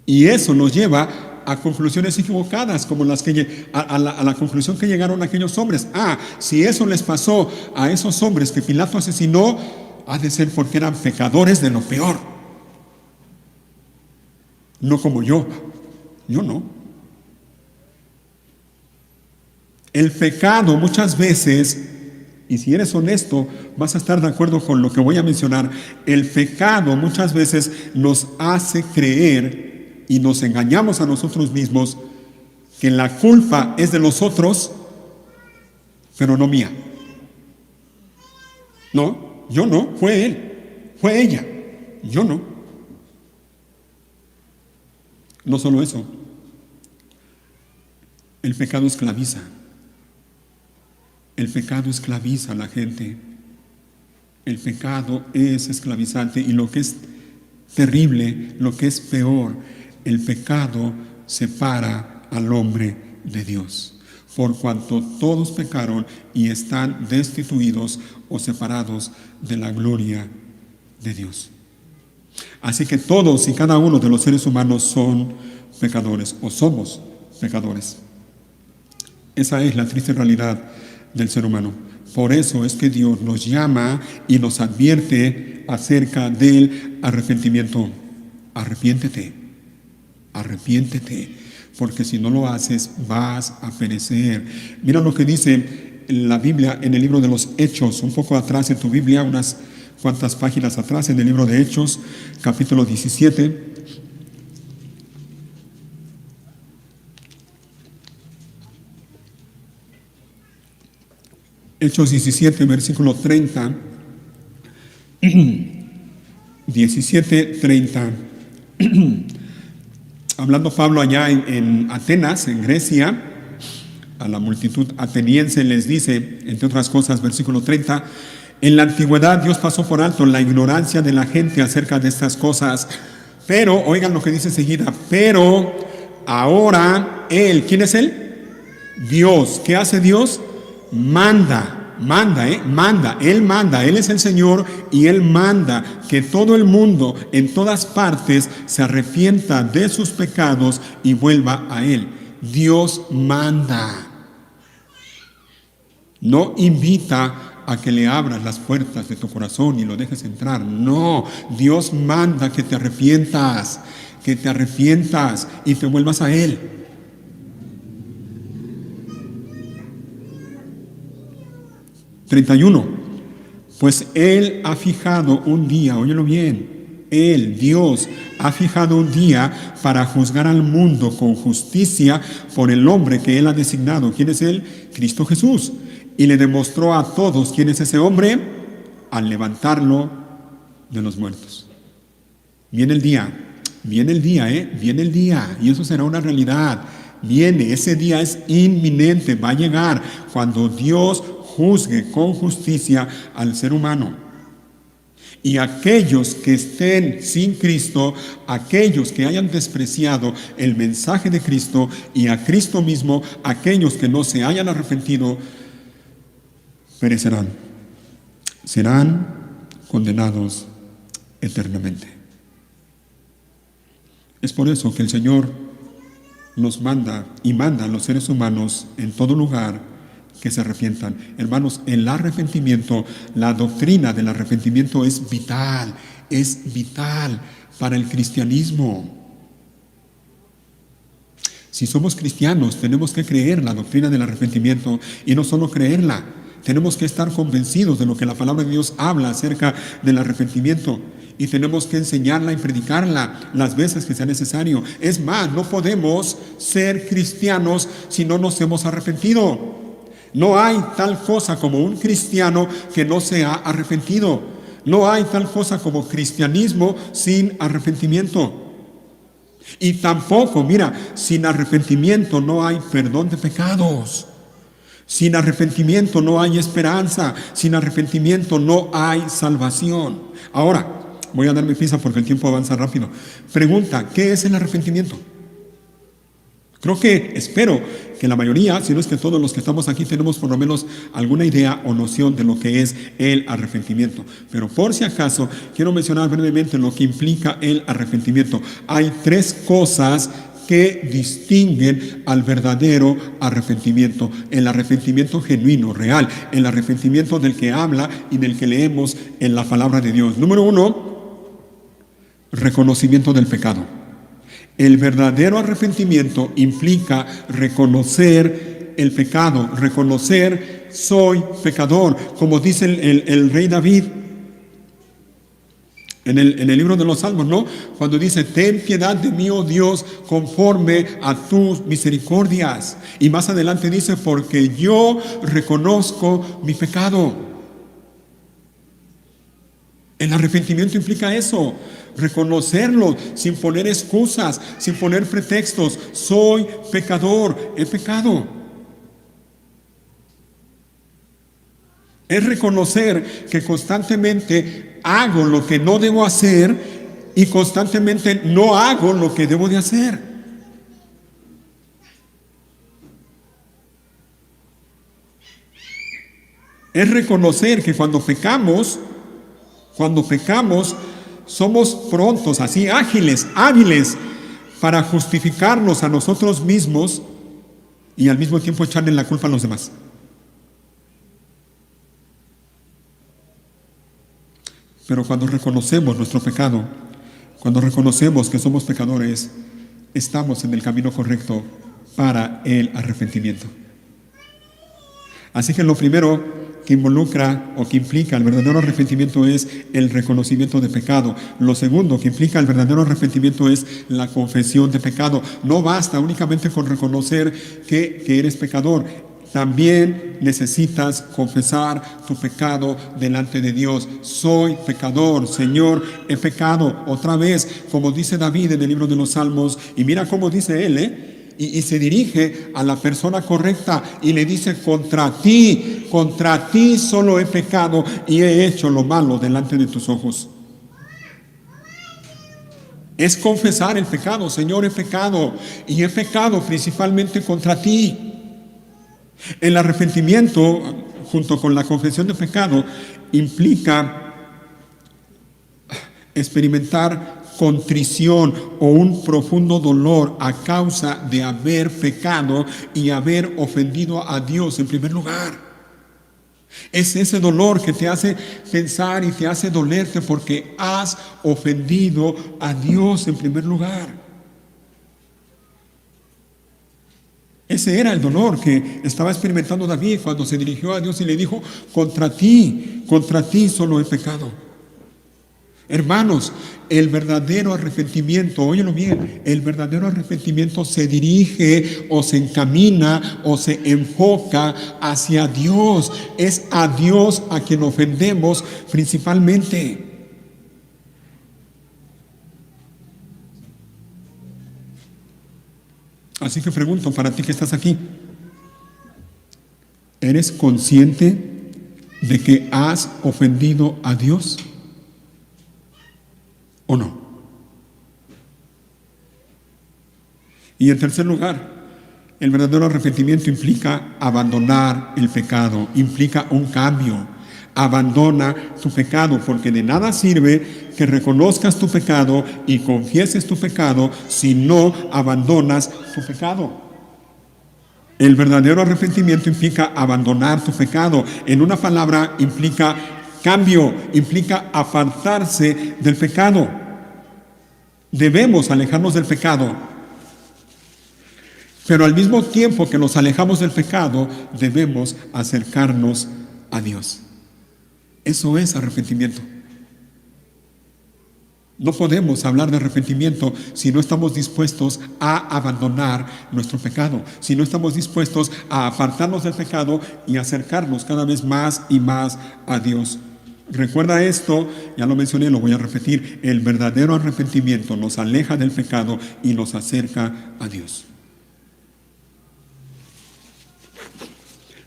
Y eso nos lleva a conclusiones equivocadas, como las que a la conclusión que llegaron aquellos hombres. Si eso les pasó a esos hombres que Pilato asesinó, ha de ser porque eran pecadores de lo peor. No como yo no. El pecado muchas veces, y si eres honesto, vas a estar de acuerdo con lo que voy a mencionar, el pecado muchas veces nos hace creer y nos engañamos a nosotros mismos que la culpa es de los otros, pero no mía. No, yo no, fue él, fue ella, yo no. No solo eso, el pecado esclaviza. El pecado esclaviza a la gente. El pecado es esclavizante, y lo que es terrible, lo que es peor, el pecado separa al hombre de Dios, por cuanto todos pecaron y están destituidos o separados de la gloria de Dios. Así que todos y cada uno de los seres humanos son pecadores, o somos pecadores. Esa es la triste realidad del ser humano. Por eso es que Dios nos llama y nos advierte acerca del arrepentimiento. Arrepiéntete, porque si no lo haces vas a perecer. Mira lo que dice la Biblia en el libro de los Hechos, un poco atrás en tu Biblia, unas cuantas páginas atrás, en el libro de Hechos, capítulo 17. Hechos 17, versículo 30. 17:30. Hablando Pablo allá en Atenas, en Grecia, a la multitud ateniense les dice, entre otras cosas, versículo 30, en la antigüedad Dios pasó por alto la ignorancia de la gente acerca de estas cosas, pero, oigan lo que dice enseguida, pero ahora Él, ¿quién es Él? Dios. ¿Qué hace Dios? Manda, Él manda, Él es el Señor, y Él manda que todo el mundo en todas partes se arrepienta de sus pecados y vuelva a Él. Dios manda. No invita a que le abras las puertas de tu corazón y lo dejes entrar. No, Dios manda que te arrepientas y te vuelvas a Él. Pues Él ha fijado un día, óyelo bien, Él, Dios, ha fijado un día para juzgar al mundo con justicia por el hombre que Él ha designado. ¿Quién es Él? Cristo Jesús. Y le demostró a todos quién es ese hombre al levantarlo de los muertos. Viene el día, viene el día, y eso será una realidad. Viene, ese día es inminente, va a llegar cuando Dios juzgue con justicia al ser humano. Y aquellos que estén sin Cristo, aquellos que hayan despreciado el mensaje de Cristo y a Cristo mismo, aquellos que no se hayan arrepentido, perecerán. Serán condenados eternamente. Es por eso que el Señor nos manda y manda a los seres humanos en todo lugar que se arrepientan. Hermanos, el arrepentimiento, la doctrina del arrepentimiento es vital para el cristianismo. Si somos cristianos, tenemos que creer la doctrina del arrepentimiento y no solo creerla, tenemos que estar convencidos de lo que la palabra de Dios habla acerca del arrepentimiento y tenemos que enseñarla y predicarla las veces que sea necesario. Es más, no podemos ser cristianos si no nos hemos arrepentido. No hay tal cosa como un cristiano que no se ha arrepentido. No hay tal cosa como cristianismo sin arrepentimiento. Y tampoco, mira, sin arrepentimiento no hay perdón de pecados. Sin arrepentimiento no hay esperanza. Sin arrepentimiento no hay salvación. Ahora, voy a darme prisa porque el tiempo avanza rápido. Pregunta, ¿qué es el arrepentimiento? Creo que, espero que la mayoría, si no es que todos los que estamos aquí tenemos por lo menos alguna idea o noción de lo que es el arrepentimiento. Pero por si acaso, quiero mencionar brevemente lo que implica el arrepentimiento. Hay tres cosas que distinguen al verdadero arrepentimiento. El arrepentimiento genuino, real. El arrepentimiento del que habla y del que leemos en la palabra de Dios. Número 1, reconocimiento del pecado. El verdadero arrepentimiento implica reconocer el pecado, reconocer soy pecador, como dice el rey David en el libro de los Salmos, ¿no? Cuando dice, ten piedad de mí, oh Dios, conforme a tus misericordias. Y más adelante dice, porque yo reconozco mi pecado. El arrepentimiento implica eso, reconocerlo sin poner excusas, sin poner pretextos. Soy pecador, he pecado. Es reconocer que constantemente hago lo que no debo hacer y constantemente no hago lo que debo de hacer. Es reconocer que cuando pecamos, somos prontos, así hábiles para justificarnos a nosotros mismos y al mismo tiempo echarle la culpa a los demás. Pero cuando reconocemos nuestro pecado, cuando reconocemos que somos pecadores, estamos en el camino correcto para el arrepentimiento. Así que lo primero que involucra o que implica el verdadero arrepentimiento es el reconocimiento de pecado. Lo segundo que implica el verdadero arrepentimiento es la confesión de pecado. No basta únicamente con reconocer que eres pecador. También necesitas confesar tu pecado delante de Dios. Soy pecador, Señor, he pecado. Otra vez, como dice David en el libro de los Salmos, y mira cómo dice él, y se dirige a la persona correcta y le dice, contra ti solo he pecado y he hecho lo malo delante de tus ojos. Es confesar el pecado. Señor, he pecado y he pecado principalmente contra ti. El arrepentimiento, junto con la confesión de pecado, implica experimentar contrición o un profundo dolor a causa de haber pecado y haber ofendido a Dios en primer lugar. Es ese dolor que te hace pensar y te hace dolerte porque has ofendido a Dios en primer lugar. Ese era el dolor que estaba experimentando David cuando se dirigió a Dios y le dijo, contra ti solo he pecado. Hermanos, el verdadero arrepentimiento, óyelo bien, el verdadero arrepentimiento se dirige o se encamina o se enfoca hacia Dios. Es a Dios a quien ofendemos principalmente. Así que pregunto para ti que estás aquí, ¿eres consciente de que has ofendido a Dios? ¿O no? Y en tercer lugar, el verdadero arrepentimiento implica abandonar el pecado, implica un cambio. Abandona tu pecado, porque de nada sirve que reconozcas tu pecado y confieses tu pecado si no abandonas tu pecado. El verdadero arrepentimiento implica abandonar tu pecado. En una palabra, implica cambio, implica apartarse del pecado. Debemos alejarnos del pecado. Pero al mismo tiempo que nos alejamos del pecado, debemos acercarnos a Dios. Eso es arrepentimiento. No podemos hablar de arrepentimiento si no estamos dispuestos a abandonar nuestro pecado, si no estamos dispuestos a apartarnos del pecado y acercarnos cada vez más y más a Dios. Recuerda esto, ya lo mencioné, lo voy a repetir: el verdadero arrepentimiento nos aleja del pecado y nos acerca a Dios.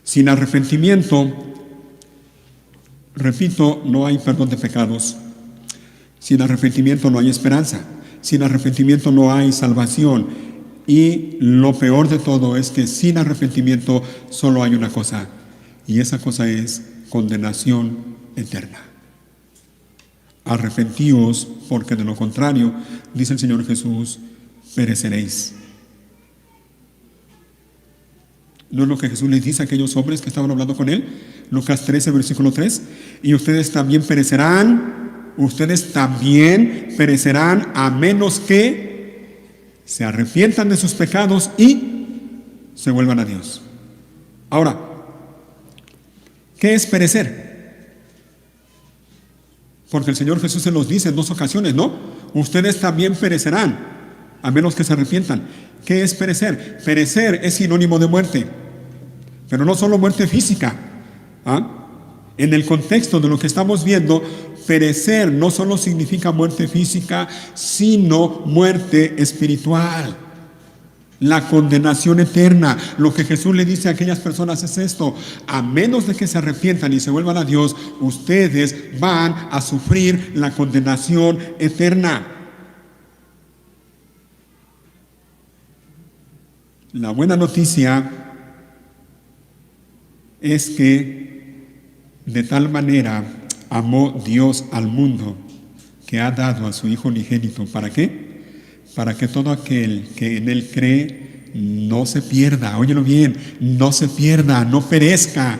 Sin arrepentimiento, repito, no hay perdón de pecados. Sin arrepentimiento no hay esperanza. Sin arrepentimiento no hay salvación. Y lo peor de todo es que sin arrepentimiento solo hay una cosa, y esa cosa es condenación eterna. Arrepentíos, porque de lo contrario, dice el Señor Jesús, pereceréis. ¿No es lo que Jesús les dice a aquellos hombres que estaban hablando con él? Lucas 13, versículo 3. Y ustedes también perecerán a menos que se arrepientan de sus pecados y se vuelvan a Dios. Ahora, ¿qué es perecer? Porque el Señor Jesús se los dice en dos ocasiones, ¿no? Ustedes también perecerán a menos que se arrepientan. ¿Qué es perecer? Perecer es sinónimo de muerte, pero no solo muerte física. En el contexto de lo que estamos viendo, perecer no solo significa muerte física, sino muerte espiritual. La condenación eterna. Lo que Jesús le dice a aquellas personas es esto: a menos de que se arrepientan y se vuelvan a Dios, ustedes van a sufrir la condenación eterna. La buena noticia es que de tal manera amó Dios al mundo que ha dado a su Hijo unigénito. ¿Para qué? Para que todo aquel que en Él cree no se pierda, óyelo bien, no se pierda, no perezca,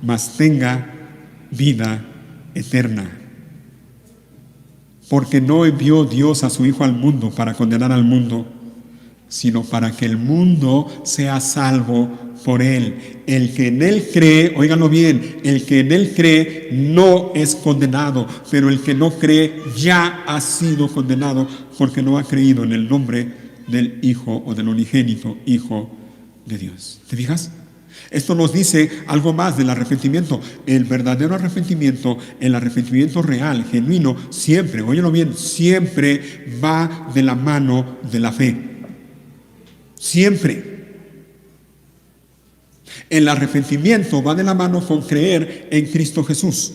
mas tenga vida eterna. Porque no envió Dios a su Hijo al mundo para condenar al mundo, sino para que el mundo sea salvo por Él. El que en Él cree, óiganlo bien, el que en Él cree no es condenado, pero el que no cree ya ha sido condenado porque no ha creído en el nombre del Hijo o del unigénito Hijo de Dios. ¿Te fijas? Esto nos dice algo más del arrepentimiento. El verdadero arrepentimiento, el arrepentimiento real, genuino, siempre, óyelo bien, siempre va de la mano de la fe. Siempre. El arrepentimiento va de la mano con creer en Cristo Jesús.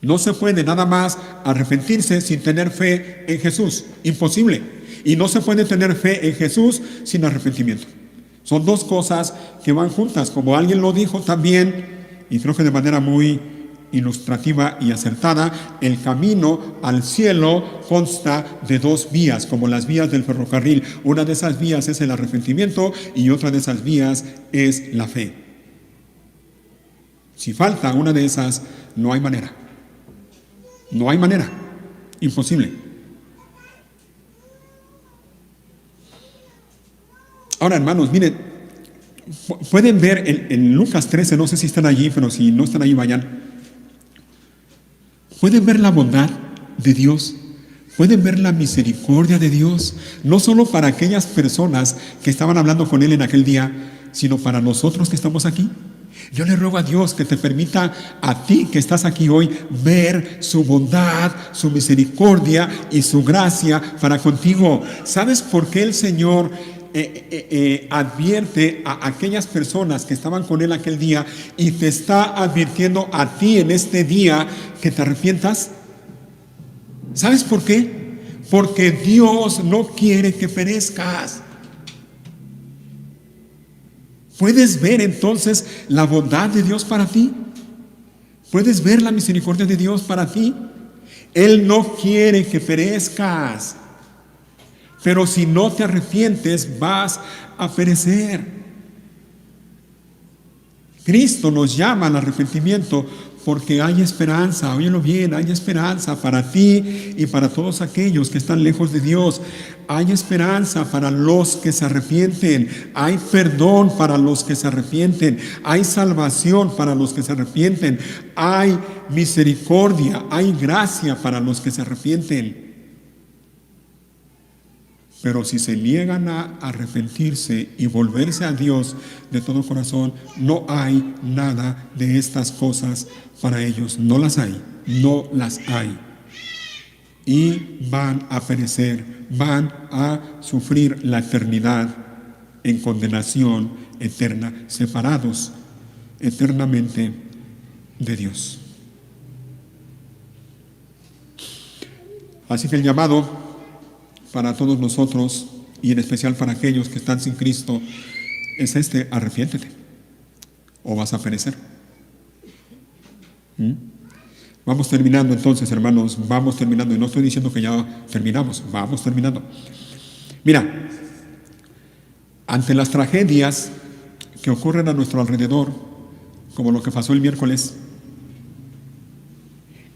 No se puede nada más arrepentirse sin tener fe en Jesús. Imposible. Y no se puede tener fe en Jesús sin arrepentimiento. Son dos cosas que van juntas, como alguien lo dijo también, y creo que de manera muy ilustrativa y acertada: el camino al cielo consta de dos vías, como las vías del ferrocarril. Una de esas vías es el arrepentimiento y otra de esas vías es la fe. Si falta una de esas, no hay manera. No hay manera. Imposible. Ahora, hermanos, miren, pueden ver en Lucas 13, no sé si están allí, pero si no están allí, vayan. ¿Pueden ver la bondad de Dios? ¿Pueden ver la misericordia de Dios? No solo para aquellas personas que estaban hablando con Él en aquel día, sino para nosotros que estamos aquí. Yo le ruego a Dios que te permita a ti que estás aquí hoy ver su bondad, su misericordia y su gracia para contigo. ¿Sabes por qué el Señor advierte a aquellas personas que estaban con Él aquel día y te está advirtiendo a ti en este día que te arrepientas? ¿Sabes por qué? Porque Dios no quiere que perezcas. ¿Puedes ver entonces la bondad de Dios para ti? ¿Puedes ver la misericordia de Dios para ti? Él no quiere que perezcas. Pero si no te arrepientes, vas a perecer. Cristo nos llama al arrepentimiento porque hay esperanza. Óyelo bien, hay esperanza para ti y para todos aquellos que están lejos de Dios. Hay esperanza para los que se arrepienten. Hay perdón para los que se arrepienten. Hay salvación para los que se arrepienten. Hay misericordia, hay gracia para los que se arrepienten. Pero si se niegan a arrepentirse y volverse a Dios de todo corazón, no hay nada de estas cosas para ellos. No las hay, no las hay. Y van a perecer, van a sufrir la eternidad en condenación eterna, separados eternamente de Dios. Así que el llamado para todos nosotros, y en especial para aquellos que están sin Cristo, es este: arrepiéntete o vas a perecer. Vamos terminando entonces, hermanos, vamos terminando. Y no estoy diciendo que ya terminamos, vamos terminando. Mira, ante las tragedias que ocurren a nuestro alrededor, como lo que pasó el miércoles,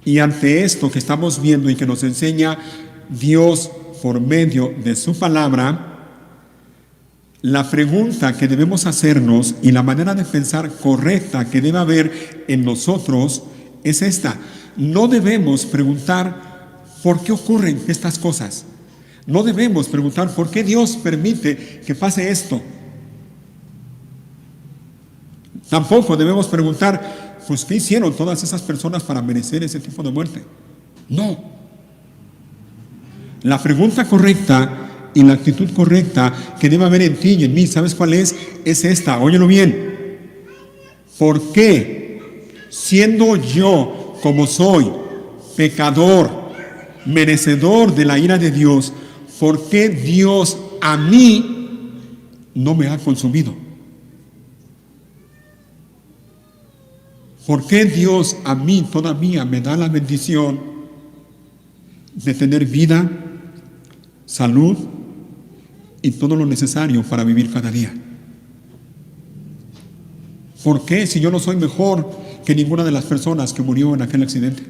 y ante esto que estamos viendo y que nos enseña Dios por medio de su palabra, la pregunta que debemos hacernos y la manera de pensar correcta que debe haber en nosotros es esta: no debemos preguntar ¿por qué ocurren estas cosas? No debemos preguntar ¿por qué Dios permite que pase esto? Tampoco debemos preguntar pues ¿qué hicieron todas esas personas para merecer ese tipo de muerte? No. La pregunta correcta y la actitud correcta que debe haber en ti y en mí, ¿sabes cuál es? Es esta, óyelo bien. ¿Por qué, siendo yo como soy, pecador, merecedor de la ira de Dios, por qué Dios a mí no me ha consumido? ¿Por qué Dios a mí todavía me da la bendición de tener vida, salud y todo lo necesario para vivir cada día? ¿Por qué, si yo no soy mejor que ninguna de las personas que murió en aquel accidente?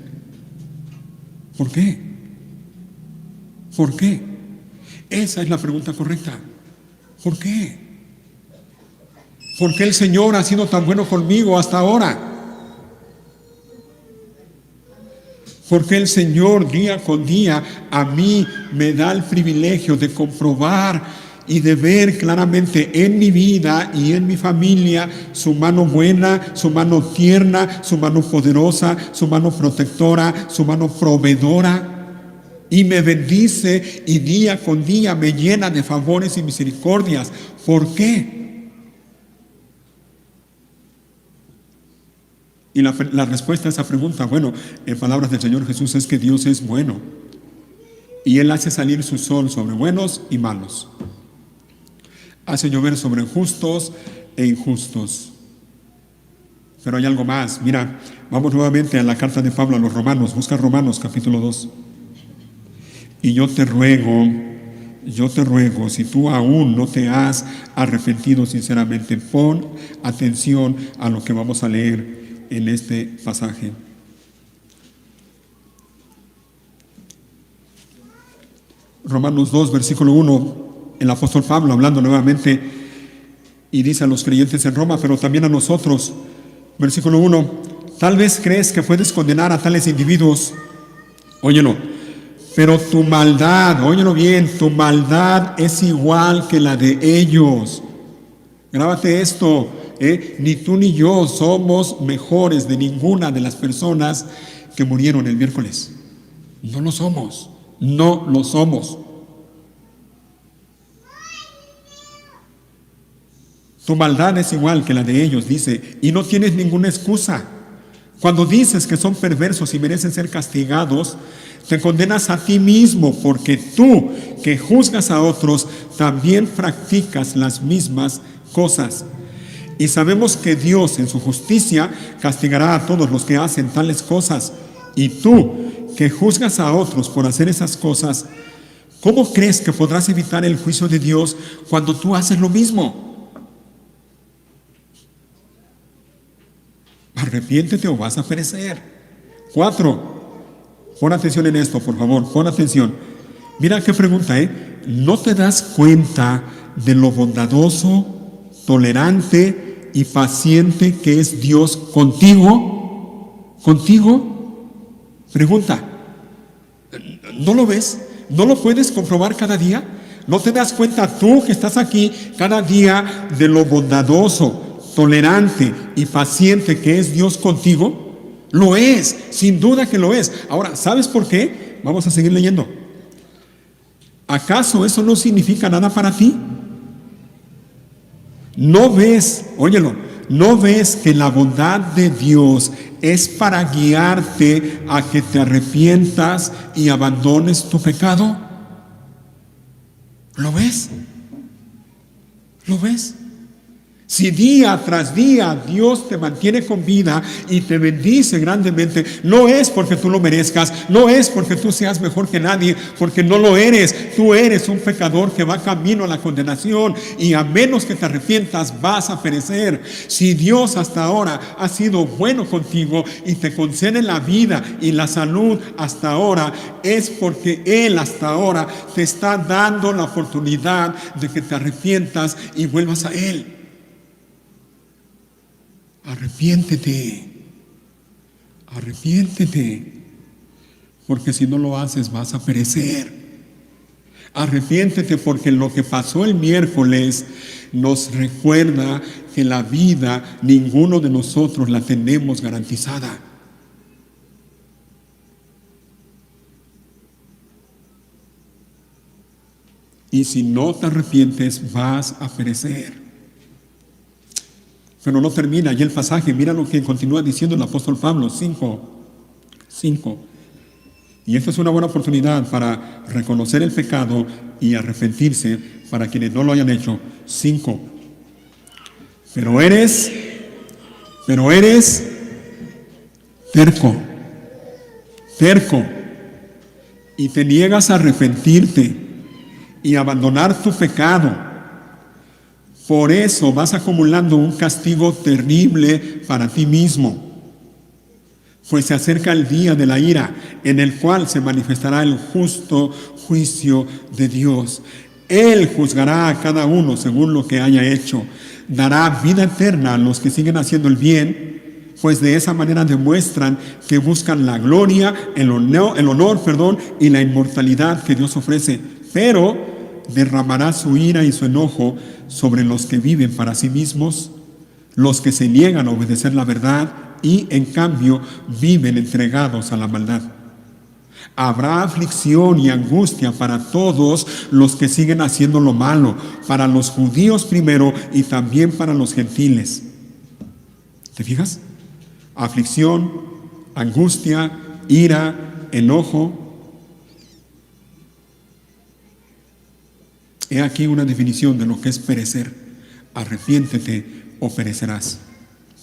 ¿Por qué? ¿Por qué? Esa es la pregunta correcta. ¿Por qué? ¿Por qué el Señor ha sido tan bueno conmigo hasta ahora? Porque el Señor día con día a mí me da el privilegio de comprobar y de ver claramente en mi vida y en mi familia su mano buena, su mano tierna, su mano poderosa, su mano protectora, su mano proveedora. Y me bendice y día con día me llena de favores y misericordias. ¿Por qué? Y la respuesta a esa pregunta, bueno, en palabras del Señor Jesús, es que Dios es bueno. Y Él hace salir su sol sobre buenos y malos. Hace llover sobre justos e injustos. Pero hay algo más. Mira, vamos nuevamente a la carta de Pablo a los Romanos. Busca Romanos capítulo 2. Y yo te ruego, si tú aún no te has arrepentido sinceramente, pon atención a lo que vamos a leer en este pasaje. Romanos 2, versículo 1, el apóstol Pablo hablando nuevamente y dice a los creyentes en Roma, pero también a nosotros, versículo 1, tal vez crees que puedes condenar a tales individuos, óyelo, pero tu maldad, óyelo bien, tu maldad es igual que la de ellos. Grábate esto. Ni tú ni yo somos mejores de ninguna de las personas que murieron el miércoles. No lo somos, no lo somos. Tu maldad es igual que la de ellos, dice, y no tienes ninguna excusa. Cuando dices que son perversos y merecen ser castigados, te condenas a ti mismo, porque tú, que juzgas a otros, también practicas las mismas cosas. Y sabemos que Dios, en su justicia, castigará a todos los que hacen tales cosas. Y tú, que juzgas a otros por hacer esas cosas, ¿cómo crees que podrás evitar el juicio de Dios cuando tú haces lo mismo? Arrepiéntete o vas a perecer. 4. Pon atención en esto, por favor, pon atención. Mira qué pregunta, ¿no te das cuenta de lo bondadoso, tolerante y paciente que es Dios contigo? ¿Contigo? Pregunta. ¿No lo ves? ¿No lo puedes comprobar cada día? ¿No te das cuenta tú que estás aquí cada día de lo bondadoso, tolerante y paciente que es Dios contigo? Lo es, sin duda que lo es. Ahora, ¿sabes por qué? Vamos a seguir leyendo. ¿Acaso eso no significa nada para ti? ¿No ves, óyelo, no ves que la bondad de Dios es para guiarte a que te arrepientas y abandones tu pecado? ¿Lo ves? ¿Lo ves? Si día tras día Dios te mantiene con vida y te bendice grandemente, no es porque tú lo merezcas, no es porque tú seas mejor que nadie, porque no lo eres. Tú eres un pecador que va camino a la condenación, y a menos que te arrepientas vas a perecer. Si Dios hasta ahora ha sido bueno contigo y te concede la vida y la salud hasta ahora, es porque Él hasta ahora te está dando la oportunidad de que te arrepientas y vuelvas a Él. Arrepiéntete, arrepiéntete, porque si no lo haces vas a perecer. Arrepiéntete, porque lo que pasó el miércoles nos recuerda que la vida ninguno de nosotros la tenemos garantizada. Y si no te arrepientes vas a perecer. Pero no termina allí el pasaje. Mira lo que continúa diciendo el apóstol Pablo, 5. Y esta es una buena oportunidad para reconocer el pecado y arrepentirse para quienes no lo hayan hecho. 5. Pero eres terco, y te niegas a arrepentirte y abandonar tu pecado. Por eso vas acumulando un castigo terrible para ti mismo, pues se acerca el día de la ira, en el cual se manifestará el justo juicio de Dios. Él juzgará a cada uno según lo que haya hecho. Dará vida eterna a los que siguen haciendo el bien, pues de esa manera demuestran que buscan la gloria, el honor, y la inmortalidad que Dios ofrece. Pero derramará su ira y su enojo sobre los que viven para sí mismos, los que se niegan a obedecer la verdad y en cambio viven entregados a la maldad. Habrá aflicción y angustia para todos los que siguen haciendo lo malo, para los judíos primero y también para los gentiles. ¿Te fijas? Aflicción, angustia, ira, enojo. He aquí una definición de lo que es perecer. Arrepiéntete o perecerás.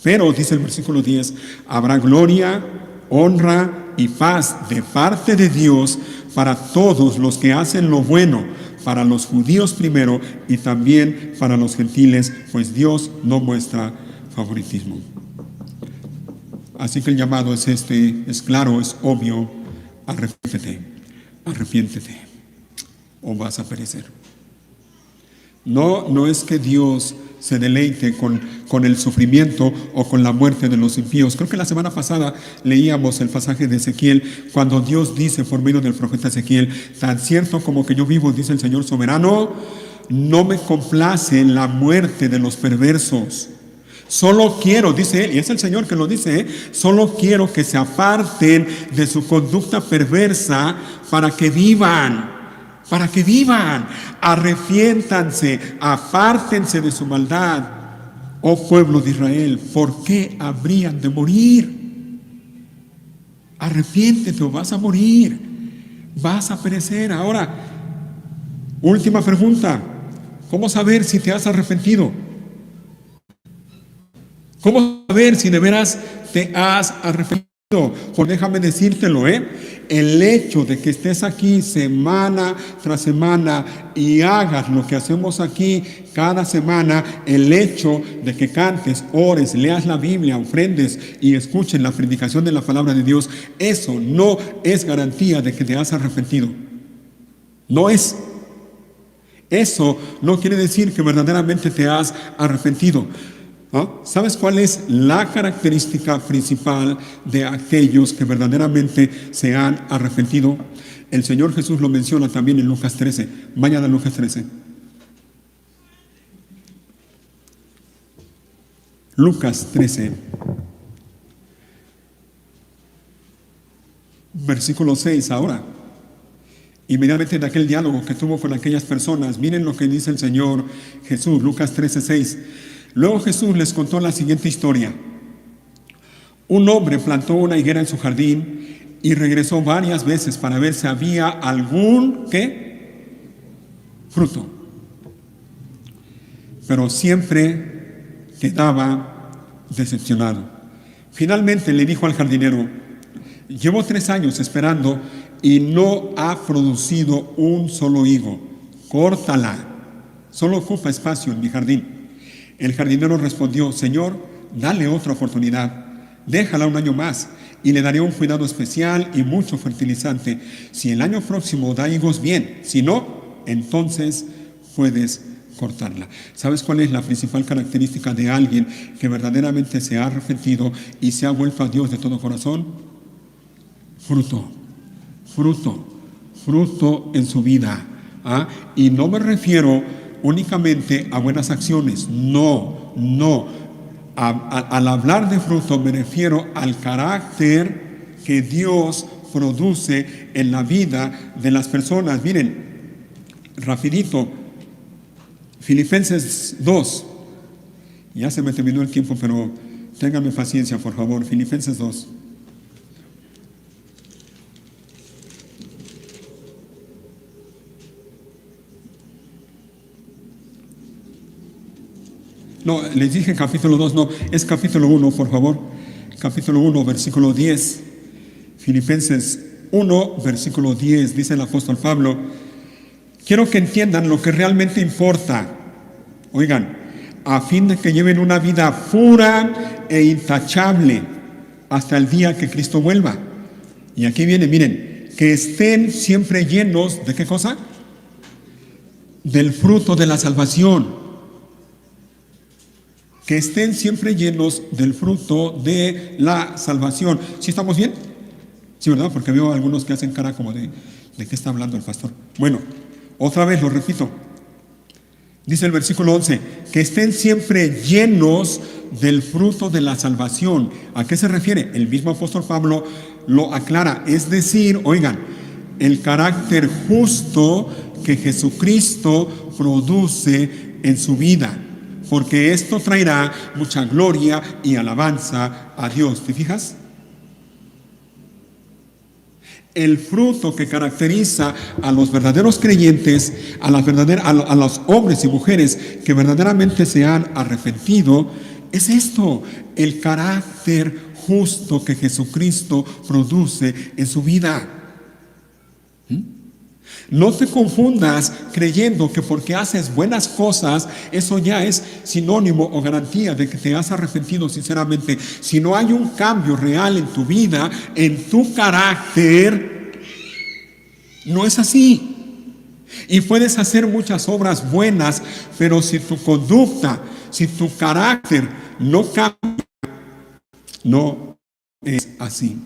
Pero, dice el versículo 10, habrá gloria, honra y paz de parte de Dios para todos los que hacen lo bueno, para los judíos primero y también para los gentiles, pues Dios no muestra favoritismo. Así que el llamado es es claro, es obvio: arrepiéntete o vas a perecer. No es que Dios se deleite con el sufrimiento o con la muerte de los impíos. Creo que la semana pasada leíamos el pasaje de Ezequiel, cuando Dios dice por medio del profeta Ezequiel: tan cierto como que yo vivo, dice el Señor soberano, no me complace la muerte de los perversos. Solo quiero, dice Él, y es el Señor que lo dice, solo quiero que se aparten de su conducta perversa para que vivan. Arrepiéntanse, apártense de su maldad, oh pueblo de Israel. ¿Por qué habrían de morir? Arrepiéntete o vas a morir, vas a perecer. Ahora, última pregunta, ¿cómo saber si te has arrepentido? ¿Cómo saber si de veras te has arrepentido? Pues déjame decírtelo, el hecho de que estés aquí semana tras semana y hagas lo que hacemos aquí cada semana, el hecho de que cantes, ores, leas la Biblia, ofrendes y escuchen la predicación de la palabra de Dios, eso no es garantía de que te has arrepentido. No es. Eso no quiere decir que verdaderamente te has arrepentido. ¿Sabes cuál es la característica principal de aquellos que verdaderamente se han arrepentido? El Señor Jesús lo menciona también en Lucas 13. Vayan a Lucas 13. Lucas 13. Versículo 6 ahora. Inmediatamente de aquel diálogo que tuvo con aquellas personas, miren lo que dice el Señor Jesús, Lucas 13, 6. Luego Jesús les contó la siguiente historia. Un hombre plantó una higuera en su jardín y regresó varias veces para ver si había algún, ¿qué? Fruto. Pero siempre quedaba decepcionado. Finalmente le dijo al jardinero: llevo 3 años esperando y no ha producido un solo higo. Córtala. Solo ocupa espacio en mi jardín. El jardinero respondió: Señor, dale otra oportunidad. Déjala un año más y le daré un cuidado especial y mucho fertilizante. Si el año próximo da higos, bien. Si no, entonces puedes cortarla. ¿Sabes cuál es la principal característica de alguien que verdaderamente se ha arrepentido y se ha vuelto a Dios de todo corazón? Fruto. Fruto. Fruto en su vida. Y no me refiero únicamente a buenas acciones. No. Al hablar de fruto me refiero al carácter que Dios produce en la vida de las personas. Miren, rapidito, Filipenses 2. Ya se me terminó el tiempo, pero ténganme paciencia, por favor. Filipenses 2. No, les dije capítulo 2, no, es capítulo 1, por favor. Capítulo 1, versículo 10. Filipenses 1, versículo 10, dice el apóstol Pablo: quiero que entiendan lo que realmente importa. Oigan, a fin de que lleven una vida pura e intachable hasta el día que Cristo vuelva. Y aquí viene, miren, que estén siempre llenos de ¿qué cosa? Del fruto de la salvación. Que estén siempre llenos del fruto de la salvación. ¿Sí estamos bien? Sí, ¿verdad? Porque veo algunos que hacen cara como ¿de qué está hablando el pastor? Bueno, otra vez lo repito. Dice el versículo 11, que estén siempre llenos del fruto de la salvación. ¿A qué se refiere? El mismo apóstol Pablo lo aclara. Es decir, oigan, el carácter justo que Jesucristo produce en su vida. Porque esto traerá mucha gloria y alabanza a Dios. ¿Te fijas? El fruto que caracteriza a los verdaderos creyentes, a los hombres y mujeres que verdaderamente se han arrepentido, es esto, el carácter justo que Jesucristo produce en su vida. No te confundas creyendo que porque haces buenas cosas, eso ya es sinónimo o garantía de que te has arrepentido sinceramente. Si no hay un cambio real en tu vida, en tu carácter, no es así. Y puedes hacer muchas obras buenas, pero si tu conducta, si tu carácter no cambia, no es así.